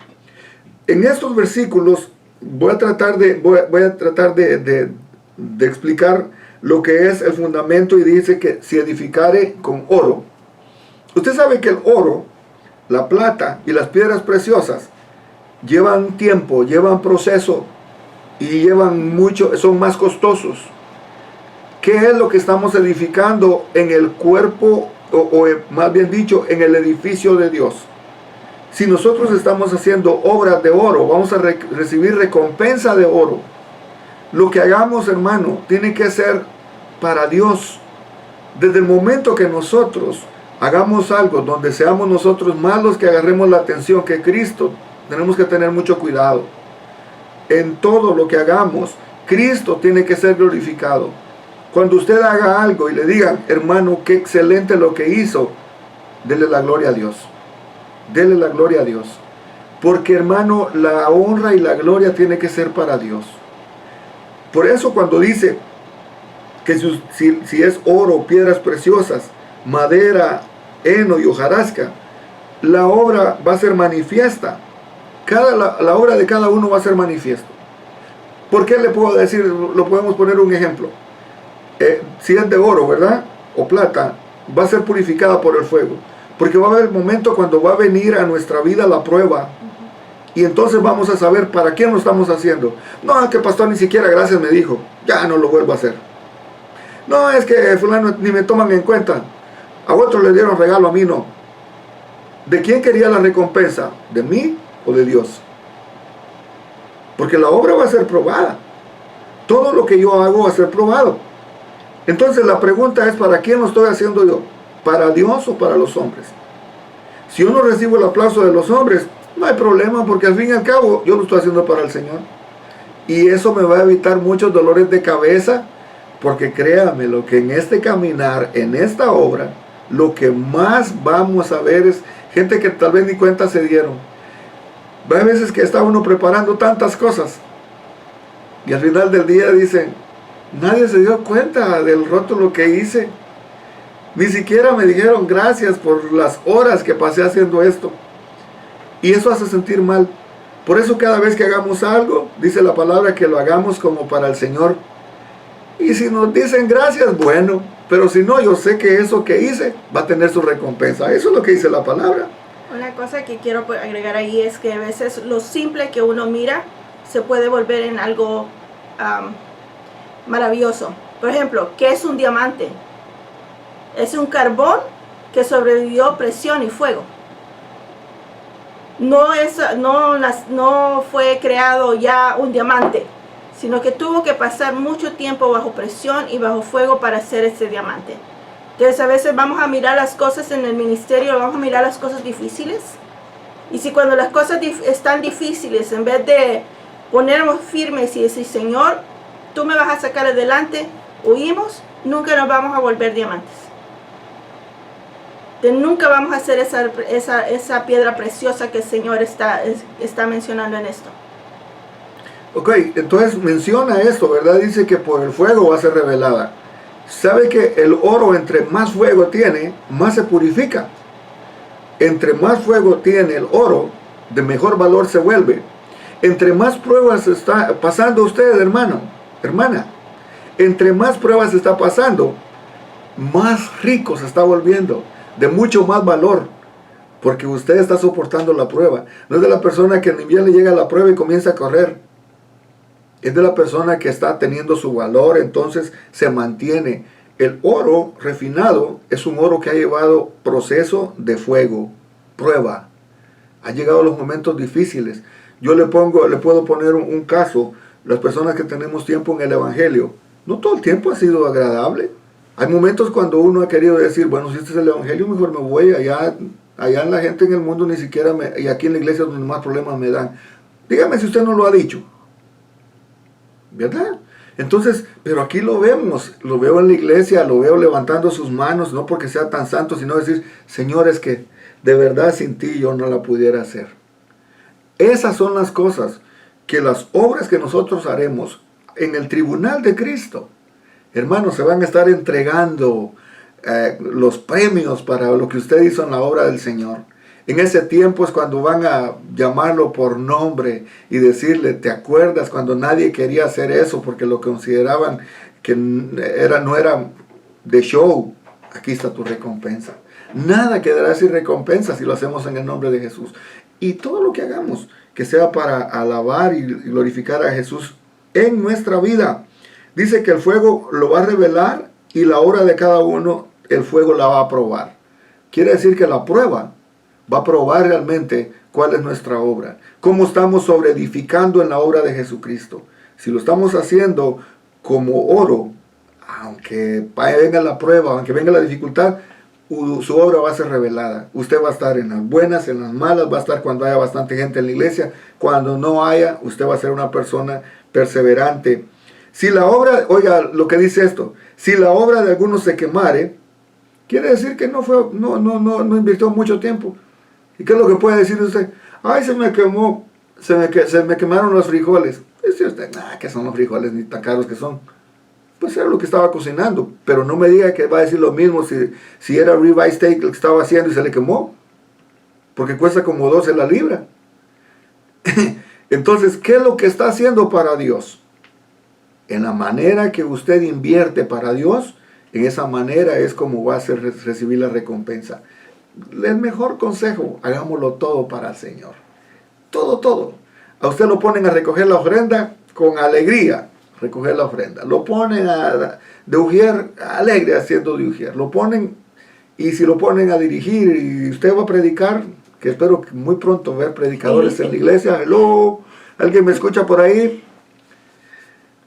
En estos versículos voy a tratar de explicar lo que es el fundamento, y dice que si edificare con oro. Usted sabe que el oro, la plata y las piedras preciosas llevan tiempo, llevan proceso y son más costosos. ¿Qué es lo que estamos edificando en el cuerpo, o más bien dicho, en el edificio de Dios? Si nosotros estamos haciendo obras de oro, vamos a recibir recompensa de oro. Lo que hagamos, hermano, tiene que ser para Dios. Desde el momento que nosotros hagamos algo donde seamos nosotros más los que agarremos la atención que Cristo, tenemos que tener mucho cuidado. En todo lo que hagamos, Cristo tiene que ser glorificado. Cuando usted haga algo y le digan, hermano, qué excelente lo que hizo, dele la gloria a Dios. Dele la gloria a Dios. Porque, hermano, la honra y la gloria tiene que ser para Dios. Por eso cuando dice que si es oro, piedras preciosas, madera, heno y hojarasca, la obra va a ser manifiesta. La obra de cada uno va a ser manifiesto. ¿Por qué le puedo decir? Lo podemos poner un ejemplo. Si es de oro, ¿verdad? O plata, va a ser purificada por el fuego. Porque va a haber el momento cuando va a venir a nuestra vida la prueba. Y entonces vamos a saber para quién lo estamos haciendo. No, es que pastor ni siquiera gracias me dijo. Ya no lo vuelvo a hacer. No, es que fulano ni me toman en cuenta. A otros le dieron regalo, a mí no. ¿De quién quería la recompensa? ¿De mí o de Dios? Porque la obra va a ser probada. Todo lo que yo hago va a ser probado. Entonces la pregunta es, ¿para quién lo estoy haciendo yo? ¿Para Dios o para los hombres? Si yo no recibo el aplauso de los hombres, no hay problema, porque al fin y al cabo yo lo estoy haciendo para el Señor. Y eso me va a evitar muchos dolores de cabeza, porque créame, lo que en este caminar, en esta obra, lo que más vamos a ver es gente que tal vez ni cuenta se dieron. Hay veces que está uno preparando tantas cosas y al final del día dicen, nadie se dio cuenta del rótulo que hice. Ni siquiera me dijeron gracias por las horas que pasé haciendo esto. Y eso hace sentir mal. Por eso cada vez que hagamos algo, dice la palabra que lo hagamos como para el Señor. Y si nos dicen gracias, bueno. Pero si no, yo sé que eso que hice va a tener su recompensa. Eso es lo que dice la palabra. Una cosa que quiero agregar ahí es que a veces lo simple que uno mira se puede volver en algo maravilloso. Por ejemplo, ¿qué es un diamante? Es un carbón que sobrevivió presión y fuego. No fue creado ya un diamante, sino que tuvo que pasar mucho tiempo bajo presión y bajo fuego para hacer ese diamante. Entonces a veces vamos a mirar las cosas en el ministerio, vamos a mirar las cosas difíciles. Y si cuando las cosas están difíciles, en vez de ponernos firmes y decir, Señor, tú me vas a sacar adelante, huimos, nunca nos vamos a volver diamantes. Nunca vamos a hacer esa piedra preciosa que el Señor está mencionando en esto. Ok, entonces menciona esto, ¿verdad? Dice que por el fuego va a ser revelada. ¿Sabe que el oro entre más fuego tiene, más se purifica? Entre más fuego tiene el oro, de mejor valor se vuelve. Entre más pruebas está pasando usted, hermano, hermana, entre más pruebas está pasando, más rico se está volviendo, de mucho más valor, porque usted está soportando la prueba. No es de la persona que ni bien le llega la prueba y comienza a correr. Es de la persona que está teniendo su valor, entonces se mantiene. El oro refinado es un oro que ha llevado proceso de fuego, prueba. Ha llegado los momentos difíciles. Yo le puedo poner un caso. Las personas que tenemos tiempo en el Evangelio, no todo el tiempo ha sido agradable. Hay momentos cuando uno ha querido decir, bueno, si este es el Evangelio, mejor me voy. Allá la gente en el mundo ni siquiera y aquí en la iglesia donde más problemas me dan. Dígame si usted no lo ha dicho. ¿Verdad? Entonces, pero aquí lo vemos, lo veo en la iglesia, lo veo levantando sus manos, no porque sea tan santo, sino decir, Señor, es que de verdad sin ti yo no la pudiera hacer. Esas son las cosas que las obras que nosotros haremos en el tribunal de Cristo, hermanos, se van a estar entregando los premios para lo que usted hizo en la obra del Señor. En ese tiempo es cuando van a llamarlo por nombre y decirle, ¿te acuerdas cuando nadie quería hacer eso porque lo consideraban que no era de show? Aquí está tu recompensa. Nada quedará sin recompensa si lo hacemos en el nombre de Jesús. Y todo lo que hagamos, que sea para alabar y glorificar a Jesús en nuestra vida. Dice que el fuego lo va a revelar y la obra de cada uno, el fuego la va a probar. Quiere decir que la prueba va a probar realmente cuál es nuestra obra. Cómo estamos sobreedificando en la obra de Jesucristo. Si lo estamos haciendo como oro, aunque venga la prueba, aunque venga la dificultad, su obra va a ser revelada. Usted va a estar en las buenas, en las malas, va a estar cuando haya bastante gente en la iglesia, cuando no haya, usted va a ser una persona perseverante. Si la obra, oiga lo que dice esto, si la obra de algunos se quemare, quiere decir que no invirtió mucho tiempo. ¿Y qué es lo que puede decir usted? Ay, se me quemó, se me quemaron los frijoles. Dice usted, que son los frijoles, ni tan caros que son. Pues era lo que estaba cocinando, pero no me diga que va a decir lo mismo si era ribeye steak lo que estaba haciendo y se le quemó, porque cuesta como 12 la libra. Entonces, ¿qué es lo que está haciendo para Dios? En la manera que usted invierte para Dios, en esa manera es como va a recibir la recompensa. El mejor consejo, hagámoslo todo para el Señor. Todo. A usted lo ponen a recoger la ofrenda con alegría. Recoger la ofrenda, lo ponen de ujier, alegre haciendo de ujier, lo ponen, y si lo ponen a dirigir y usted va a predicar, que espero que muy pronto ver predicadores en la iglesia. Hello, ¿alguien me escucha por ahí?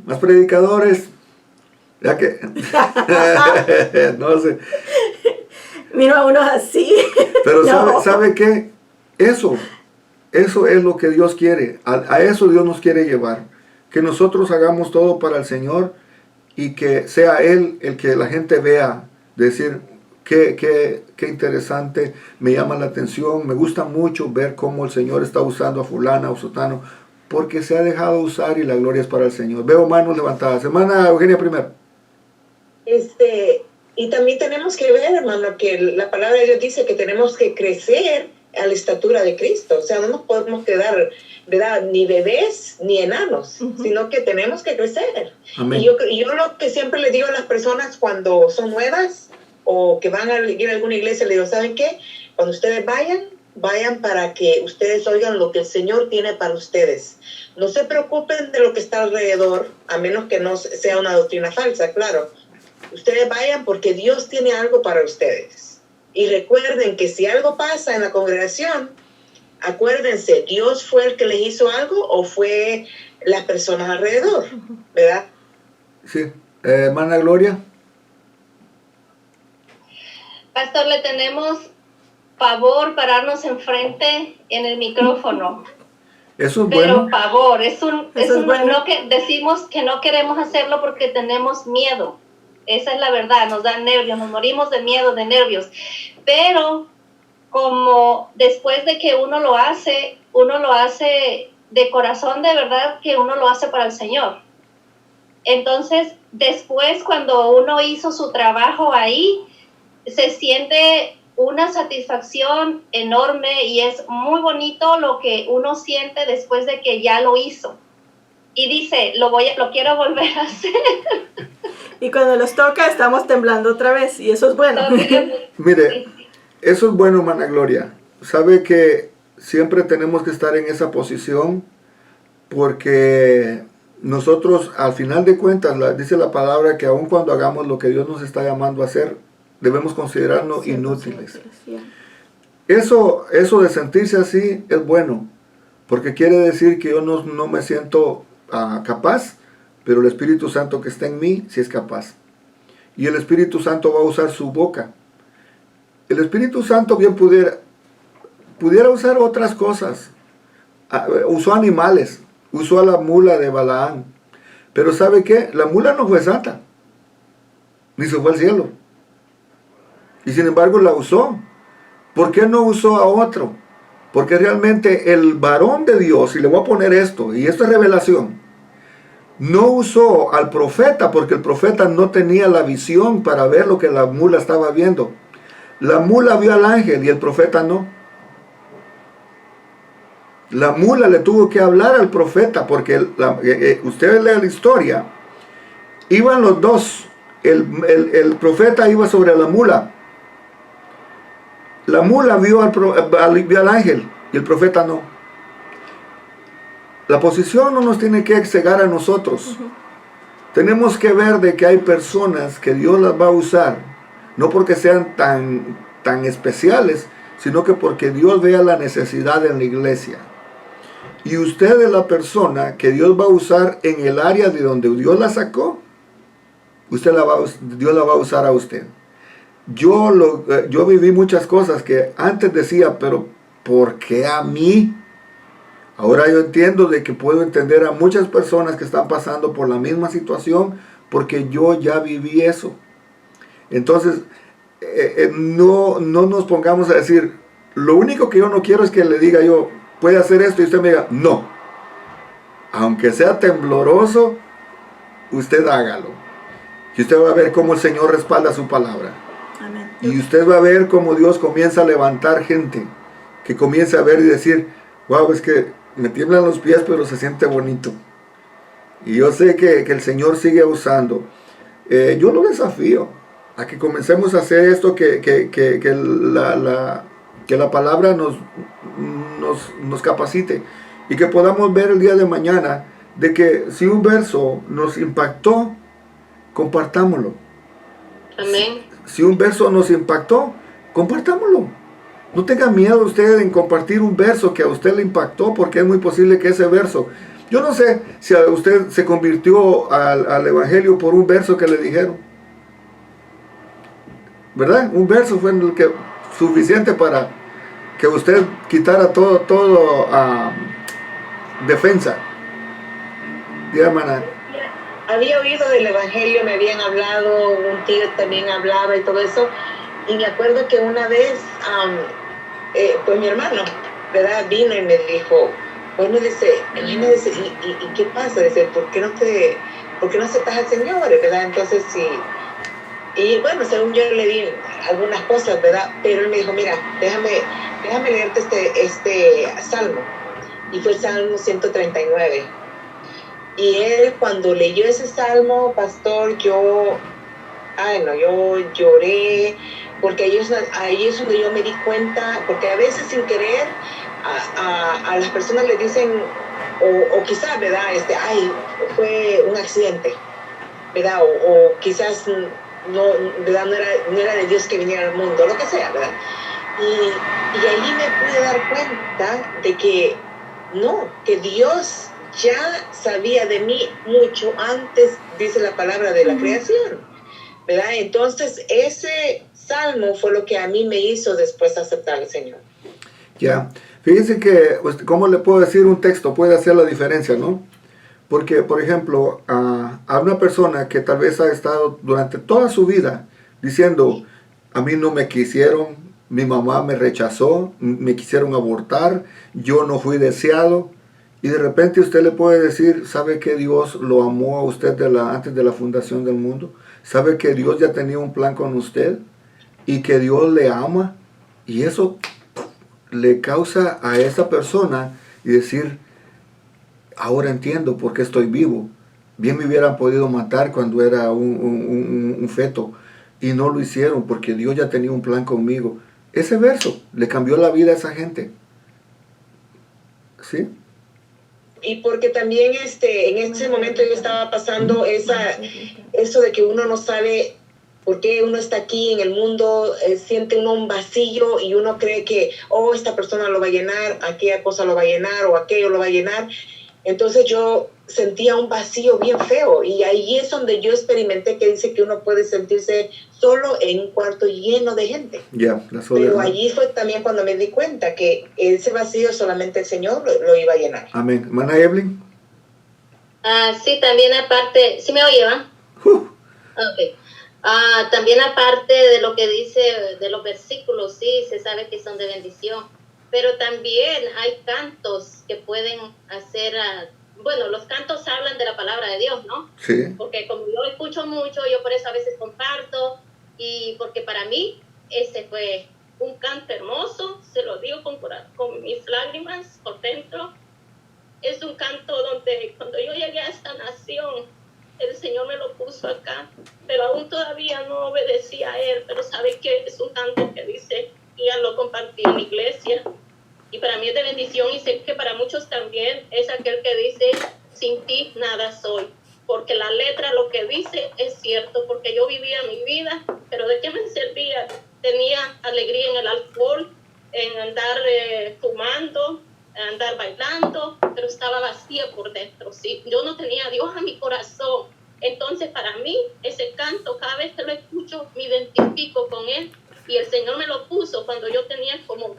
Más predicadores, ya que no sé, mira uno así. pero No. ¿sabe qué? Eso es lo que Dios quiere, a eso Dios nos quiere llevar. Que nosotros hagamos todo para el Señor y que sea Él el que la gente vea, decir, qué interesante, me llama la atención, me gusta mucho ver cómo el Señor está usando a fulana o sotano, porque se ha dejado usar y la gloria es para el Señor. Veo manos levantadas. Hermana Eugenia primero. Y también tenemos que ver, hermano, que la palabra de Dios dice que tenemos que crecer a la estatura de Cristo. O sea, no nos podemos quedar, ¿verdad?, ni bebés ni enanos, sino que tenemos que crecer. Amén. Y yo lo que siempre le digo a las personas cuando son nuevas o que van a ir a alguna iglesia, le digo, ¿saben qué? Cuando ustedes vayan para que ustedes oigan lo que el Señor tiene para ustedes. No se preocupen de lo que está alrededor, a menos que no sea una doctrina falsa, claro. Ustedes vayan porque Dios tiene algo para ustedes. Y recuerden que si algo pasa en la congregación, acuérdense, ¿Dios fue el que les hizo algo o fue las personas alrededor? ¿Verdad? Sí. Hermana Gloria. Pastor, le tenemos pavor pararnos enfrente en el micrófono. Eso es Pero bueno. pavor, Bueno. no que decimos que no queremos hacerlo porque tenemos miedo. Esa es la verdad, nos da nervios, nos morimos de miedo, de nervios. Pero como después de que uno lo hace de corazón, de verdad que uno lo hace para el Señor. Entonces, después cuando uno hizo su trabajo ahí, se siente una satisfacción enorme y es muy bonito lo que uno siente después de que ya lo hizo. Y dice, lo quiero volver a hacer. Y cuando los toca, estamos temblando otra vez. Y eso es bueno. Mire, eso es bueno, hermana Gloria. Sabe que siempre tenemos que estar en esa posición porque nosotros, al final de cuentas, dice la palabra que aun cuando hagamos lo que Dios nos está llamando a hacer, debemos considerarnos inútiles. Eso de sentirse así es bueno, porque quiere decir que yo no me siento capaz, pero el Espíritu Santo que está en mí sí es capaz. Y el Espíritu Santo va a usar su boca. El Espíritu Santo bien pudiera usar otras cosas. Usó animales, usó a la mula de Balaán. Pero ¿sabe qué? La mula no fue santa, ni se fue al cielo. Y sin embargo la usó. ¿Por qué no usó a otro? Porque realmente el varón de Dios, y le voy a poner esto, y esto es revelación, no usó al profeta porque el profeta no tenía la visión para ver lo que la mula estaba viendo. La mula vio al ángel y el profeta no. La mula le tuvo que hablar al profeta porque ustedes leen la historia, iban los dos, el profeta iba sobre la mula. La mula vio al ángel y el profeta no. La posición no nos tiene que cegar a nosotros. Tenemos que ver de que hay personas que Dios las va a usar, no porque sean tan especiales, sino que porque Dios vea la necesidad en la iglesia. Y usted es la persona que Dios va a usar en el área de donde Dios la sacó. Dios la va a usar a usted. Yo viví muchas cosas que antes decía, pero ¿por qué a mí? Ahora yo entiendo de que puedo entender a muchas personas que están pasando por la misma situación porque yo ya viví eso. Entonces, no nos pongamos a decir, lo único que yo no quiero es que le diga yo, puede hacer esto y usted me diga, no. Aunque sea tembloroso, usted hágalo. Y usted va a ver cómo el Señor respalda su palabra. Amén. Y usted va a ver cómo Dios comienza a levantar gente que comienza a ver y decir, wow, es que me tiemblan los pies, pero se siente bonito. Y yo sé que el Señor sigue usando. Yo lo desafío a que comencemos a hacer esto, que la palabra nos capacite y que podamos ver el día de mañana de que si un verso nos impactó, compartámoslo. Amén. Si un verso nos impactó, compartámoslo. No tenga miedo usted en compartir un verso que a usted le impactó, porque es muy posible que ese verso, yo no sé si a usted se convirtió al evangelio por un verso que le dijeron, ¿verdad? Un verso fue el que suficiente para que usted quitara todo defensa. Dígame, hermana. Había oído del evangelio, me habían hablado, un tío también hablaba y todo eso, y me acuerdo que una vez pues mi hermano, ¿verdad? Vino y me dijo, bueno, dice, ¿y qué pasa? Dice, ¿por qué no aceptas al Señor? ¿Verdad? Entonces sí. Y bueno, según yo le di algunas cosas, ¿verdad? Pero él me dijo, mira, déjame leerte este salmo. Y fue el Salmo 139. Y él cuando leyó ese salmo, pastor, yo lloré, porque ahí es donde yo me di cuenta, porque a veces sin querer a las personas le dicen, o quizás, ¿verdad? Fue un accidente, ¿verdad? O quizás no, ¿verdad? No era de Dios que viniera al mundo, lo que sea, ¿verdad? Y ahí me pude dar cuenta de que no, que Dios ya sabía de mí mucho antes, dice la palabra, de la creación, ¿verdad? Entonces ese salmo fue lo que a mí me hizo después aceptar al Señor. Ya, fíjense que, ¿cómo le puedo decir? Un texto puede hacer la diferencia, ¿no? Porque, por ejemplo, a una persona que tal vez ha estado durante toda su vida diciendo, a mí no me quisieron, mi mamá me rechazó, me quisieron abortar, yo no fui deseado, y de repente usted le puede decir, ¿sabe que Dios lo amó a usted antes de la fundación del mundo? ¿Sabe que Dios ya tenía un plan con usted? Y que Dios le ama, y eso le causa a esa persona y decir, ahora entiendo por qué estoy vivo. Bien me hubieran podido matar cuando era un feto y no lo hicieron porque Dios ya tenía un plan conmigo. Ese verso le cambió la vida a esa gente. ¿Sí? Y porque también en ese momento yo estaba pasando eso de que uno no sabe por qué uno está aquí en el mundo, siente uno un vacío y uno cree que, esta persona lo va a llenar, aquella cosa lo va a llenar o aquello lo va a llenar. Entonces yo sentía un vacío bien feo y ahí es donde yo experimenté que dice que uno puede sentirse solo en un cuarto lleno de gente. Ya, la soledad. Pero allí fue también cuando me di cuenta que ese vacío solamente el Señor lo iba a llenar. Amén. ¿Hermana Evelyn? Sí, también aparte, ¿sí me oye, va? Okay. También aparte de lo que dice, de los versículos, sí, se sabe que son de bendición, pero también hay cantos que pueden hacer, los cantos hablan de la palabra de Dios, ¿no? Sí. Porque como yo escucho mucho, yo por eso a veces comparto, y porque para mí ese fue un canto hermoso, se lo digo con mis lágrimas por dentro. Es un canto donde cuando yo llegué a esta nación, el Señor me lo puso acá, pero aún todavía no obedecía a Él, pero sabe que es un canto que dice, y ya lo compartí en la iglesia, y para mí es de bendición, y sé que para muchos también es aquel que dice, sin ti nada soy, porque la letra lo que dice es cierto, porque yo vivía mi vida, pero ¿de qué me servía? Tenía alegría en el alcohol, en andar fumando, andar bailando, pero estaba vacía por dentro, ¿sí? Yo no tenía a Dios a mi corazón, Entonces, para mí, ese canto, cada vez que lo escucho, me identifico con él. Y el Señor me lo puso cuando yo tenía como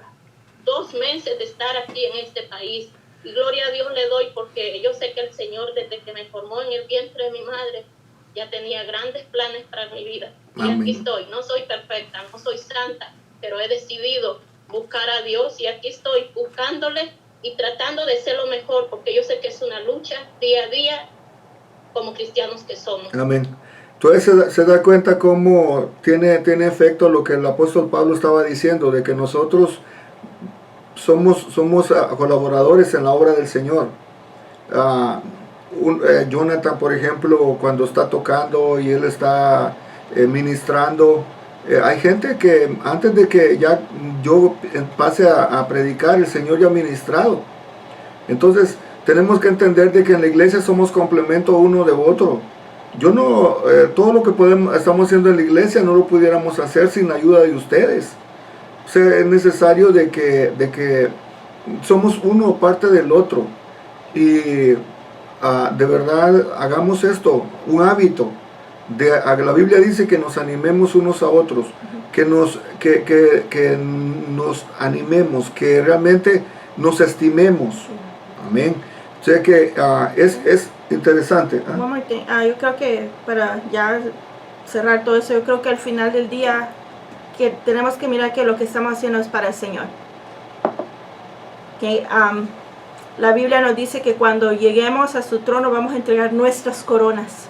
2 meses de estar aquí en este país. Y gloria a Dios le doy, porque yo sé que el Señor, desde que me formó en el vientre de mi madre, ya tenía grandes planes para mi vida. Y Amén. aquí estoy. No soy perfecta, no soy santa, pero he decidido buscar a Dios, y aquí estoy buscándole y tratando de ser lo mejor, porque yo sé que es una lucha día a día como cristianos que somos. Amén. Entonces se da cuenta cómo tiene efecto lo que el apóstol Pablo estaba diciendo, de que nosotros somos colaboradores en la obra del Señor. Jonathan, por ejemplo, cuando está tocando y él está ministrando, hay gente que antes de que ya yo pase a predicar, el Señor ya ha ministrado. Entonces tenemos que entender de que en la iglesia somos complemento uno de otro. Yo no, todo lo que estamos haciendo en la iglesia no lo pudiéramos hacer sin la ayuda de ustedes. O sea, es necesario de que somos uno parte del otro. Y de verdad hagamos esto un hábito. La Biblia dice que nos animemos unos a otros, que nos animemos, que realmente nos estimemos. Amén. O sea que es interesante. Yo creo que para ya cerrar todo eso, yo creo que al final del día que tenemos que mirar que lo que estamos haciendo es para el Señor. Que la Biblia nos dice que cuando lleguemos a su trono vamos a entregar nuestras coronas.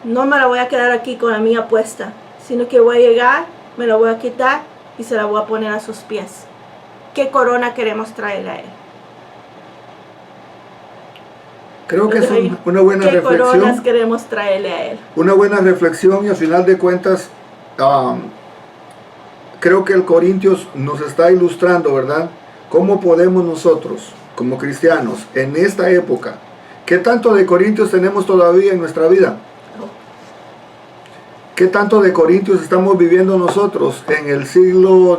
No me la voy a quedar aquí con la mía puesta, sino que voy a llegar, me la voy a quitar y se la voy a poner a sus pies. ¿Qué corona queremos traerle a Él? Creo que es una buena ¿Qué reflexión. coronas queremos traerle a Él? Una buena reflexión, y al final de cuentas, creo que el Corintios nos está ilustrando, ¿verdad? ¿Cómo podemos nosotros, como cristianos, en esta época, qué tanto de Corintios tenemos todavía en nuestra vida? ¿Qué tanto de Corintios estamos viviendo nosotros en el siglo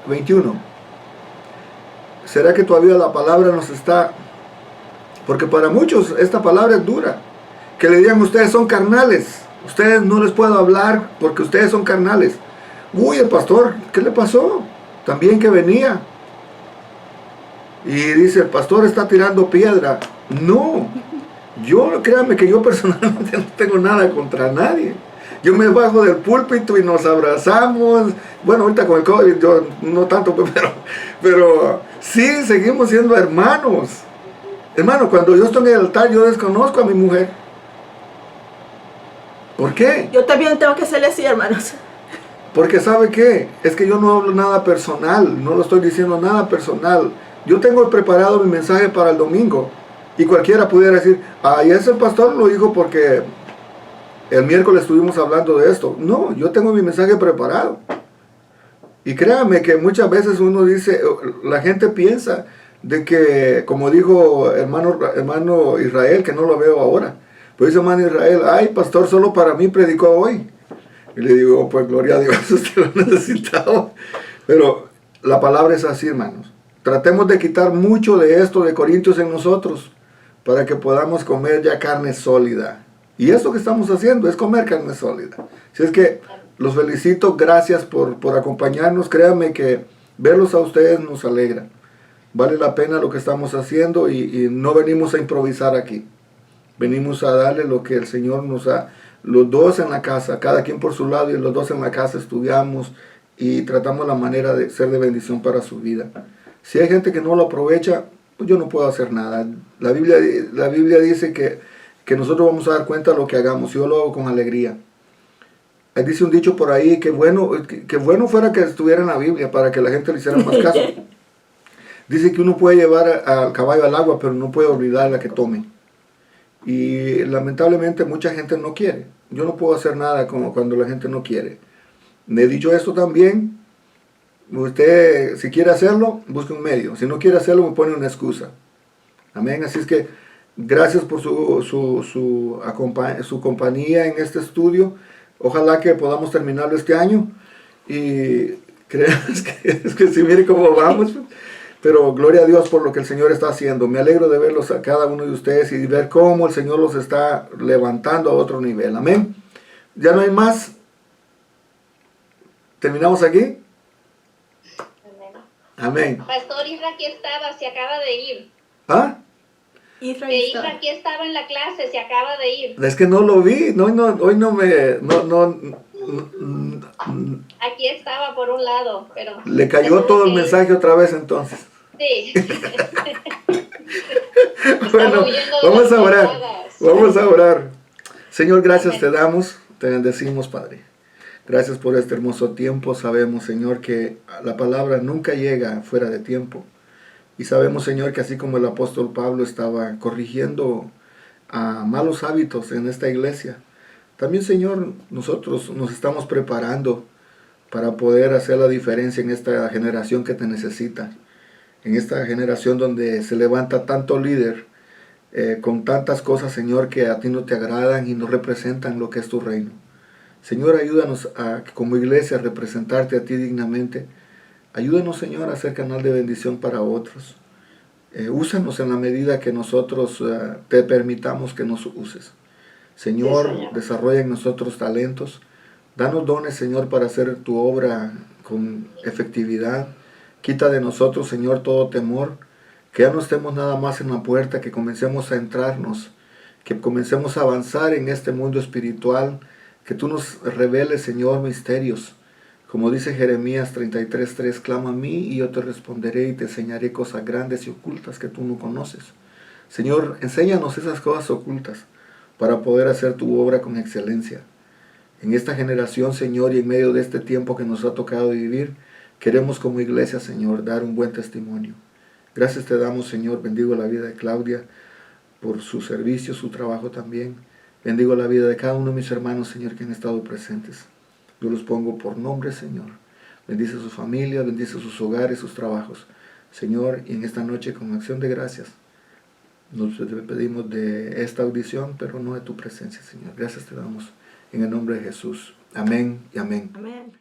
XXI? ¿Será que todavía la palabra nos está...? Porque para muchos esta palabra es dura. Que le digan, ustedes son carnales. Ustedes no les puedo hablar porque ustedes son carnales. Uy, el pastor, ¿qué le pasó? También que venía. Y dice, el pastor está tirando piedra. No. Créanme que yo personalmente no tengo nada contra nadie. Yo me bajo del púlpito y nos abrazamos. Bueno, ahorita con el COVID yo no tanto, pero sí, seguimos siendo hermanos. Hermano, cuando yo estoy en el altar, yo desconozco a mi mujer. ¿Por qué? Yo también tengo que hacerle así, hermanos. Porque ¿sabe qué? Es que yo no hablo nada personal, no lo estoy diciendo nada personal. Yo tengo preparado mi mensaje para el domingo. Y cualquiera pudiera decir, y ese pastor lo dijo porque el miércoles estuvimos hablando de esto. No, yo tengo mi mensaje preparado. Y créame que muchas veces uno dice, la gente piensa de que, como dijo hermano Israel, que no lo veo ahora, pues dice hermano Israel, ay pastor, solo para mí predicó hoy. Y le digo, pues gloria a Dios, usted lo necesitaba. Pero la palabra es así, hermanos. Tratemos de quitar mucho de esto de Corintios en nosotros, para que podamos comer ya carne sólida. Y esto que estamos haciendo es comer carne sólida. Así es que los felicito, gracias por acompañarnos. Créanme que verlos a ustedes nos alegra. Vale la pena lo que estamos haciendo y no venimos a improvisar aquí. Venimos a darle lo que el Señor nos da. Los dos en la casa, cada quien por su lado, y los dos en la casa estudiamos y tratamos la manera de ser de bendición para su vida. Si hay gente que no lo aprovecha, pues yo no puedo hacer nada. La Biblia dice que nosotros vamos a dar cuenta de lo que hagamos. Yo lo hago con alegría. Dice un dicho por ahí que bueno fuera que estuviera en la Biblia para que la gente le hiciera más caso. Dice que uno puede llevar al caballo al agua, pero no puede olvidar la que tome. Y lamentablemente mucha gente no quiere. Yo no puedo hacer nada como cuando la gente no quiere. Me he dicho esto también. Usted, si quiere hacerlo, busque un medio. Si no quiere hacerlo, me pone una excusa. Amén. Así es que gracias por su compañía en este estudio. Ojalá que podamos terminarlo este año. Y creemos que si mire cómo vamos. Pero gloria a Dios por lo que el Señor está haciendo. Me alegro de verlos a cada uno de ustedes y ver cómo el Señor los está levantando a otro nivel. Amén. ¿Ya no hay más? ¿Terminamos aquí? Amén. Pastor Isra aquí estaba, se acaba de ir. ¿Ah? Isra aquí estaba en la clase, se acaba de ir. Es que no lo vi. Hoy no me... Aquí estaba por un lado, pero... Le cayó todo el mensaje otra vez entonces. Sí. Bueno, vamos a orar. Vamos a orar. Señor, gracias te damos. Te bendecimos, Padre. Gracias por este hermoso tiempo. Sabemos, Señor, que la palabra nunca llega fuera de tiempo. Y sabemos, Señor, que así como el apóstol Pablo estaba corrigiendo a malos hábitos en esta iglesia, también, Señor, nosotros nos estamos preparando para poder hacer la diferencia en esta generación que te necesita. En esta generación donde se levanta tanto líder con tantas cosas, Señor, que a ti no te agradan y no representan lo que es tu reino. Señor, ayúdanos a, como iglesia, a representarte a ti dignamente. Ayúdanos, Señor, a ser canal de bendición para otros. Úsanos en la medida que nosotros te permitamos que nos uses. Señor, sí, Señor, desarrolla en nosotros talentos. Danos dones, Señor, para hacer tu obra con efectividad. Quita de nosotros, Señor, todo temor. Que ya no estemos nada más en la puerta, que comencemos a entrarnos, que comencemos a avanzar en este mundo espiritual, que tú nos reveles, Señor, misterios. Como dice Jeremías 33:3, clama a mí y yo te responderé y te enseñaré cosas grandes y ocultas que tú no conoces. Señor, enséñanos esas cosas ocultas para poder hacer tu obra con excelencia. En esta generación, Señor, y en medio de este tiempo que nos ha tocado vivir, queremos como iglesia, Señor, dar un buen testimonio. Gracias te damos, Señor. Bendigo la vida de Claudia por su servicio, su trabajo también. Bendigo la vida de cada uno de mis hermanos, Señor, que han estado presentes. Yo los pongo por nombre, Señor. Bendice a sus familias, bendice sus hogares, sus trabajos. Señor, y en esta noche con acción de gracias, nos pedimos de esta audición, pero no de tu presencia, Señor. Gracias te damos en el nombre de Jesús. Amén y amén. Amén.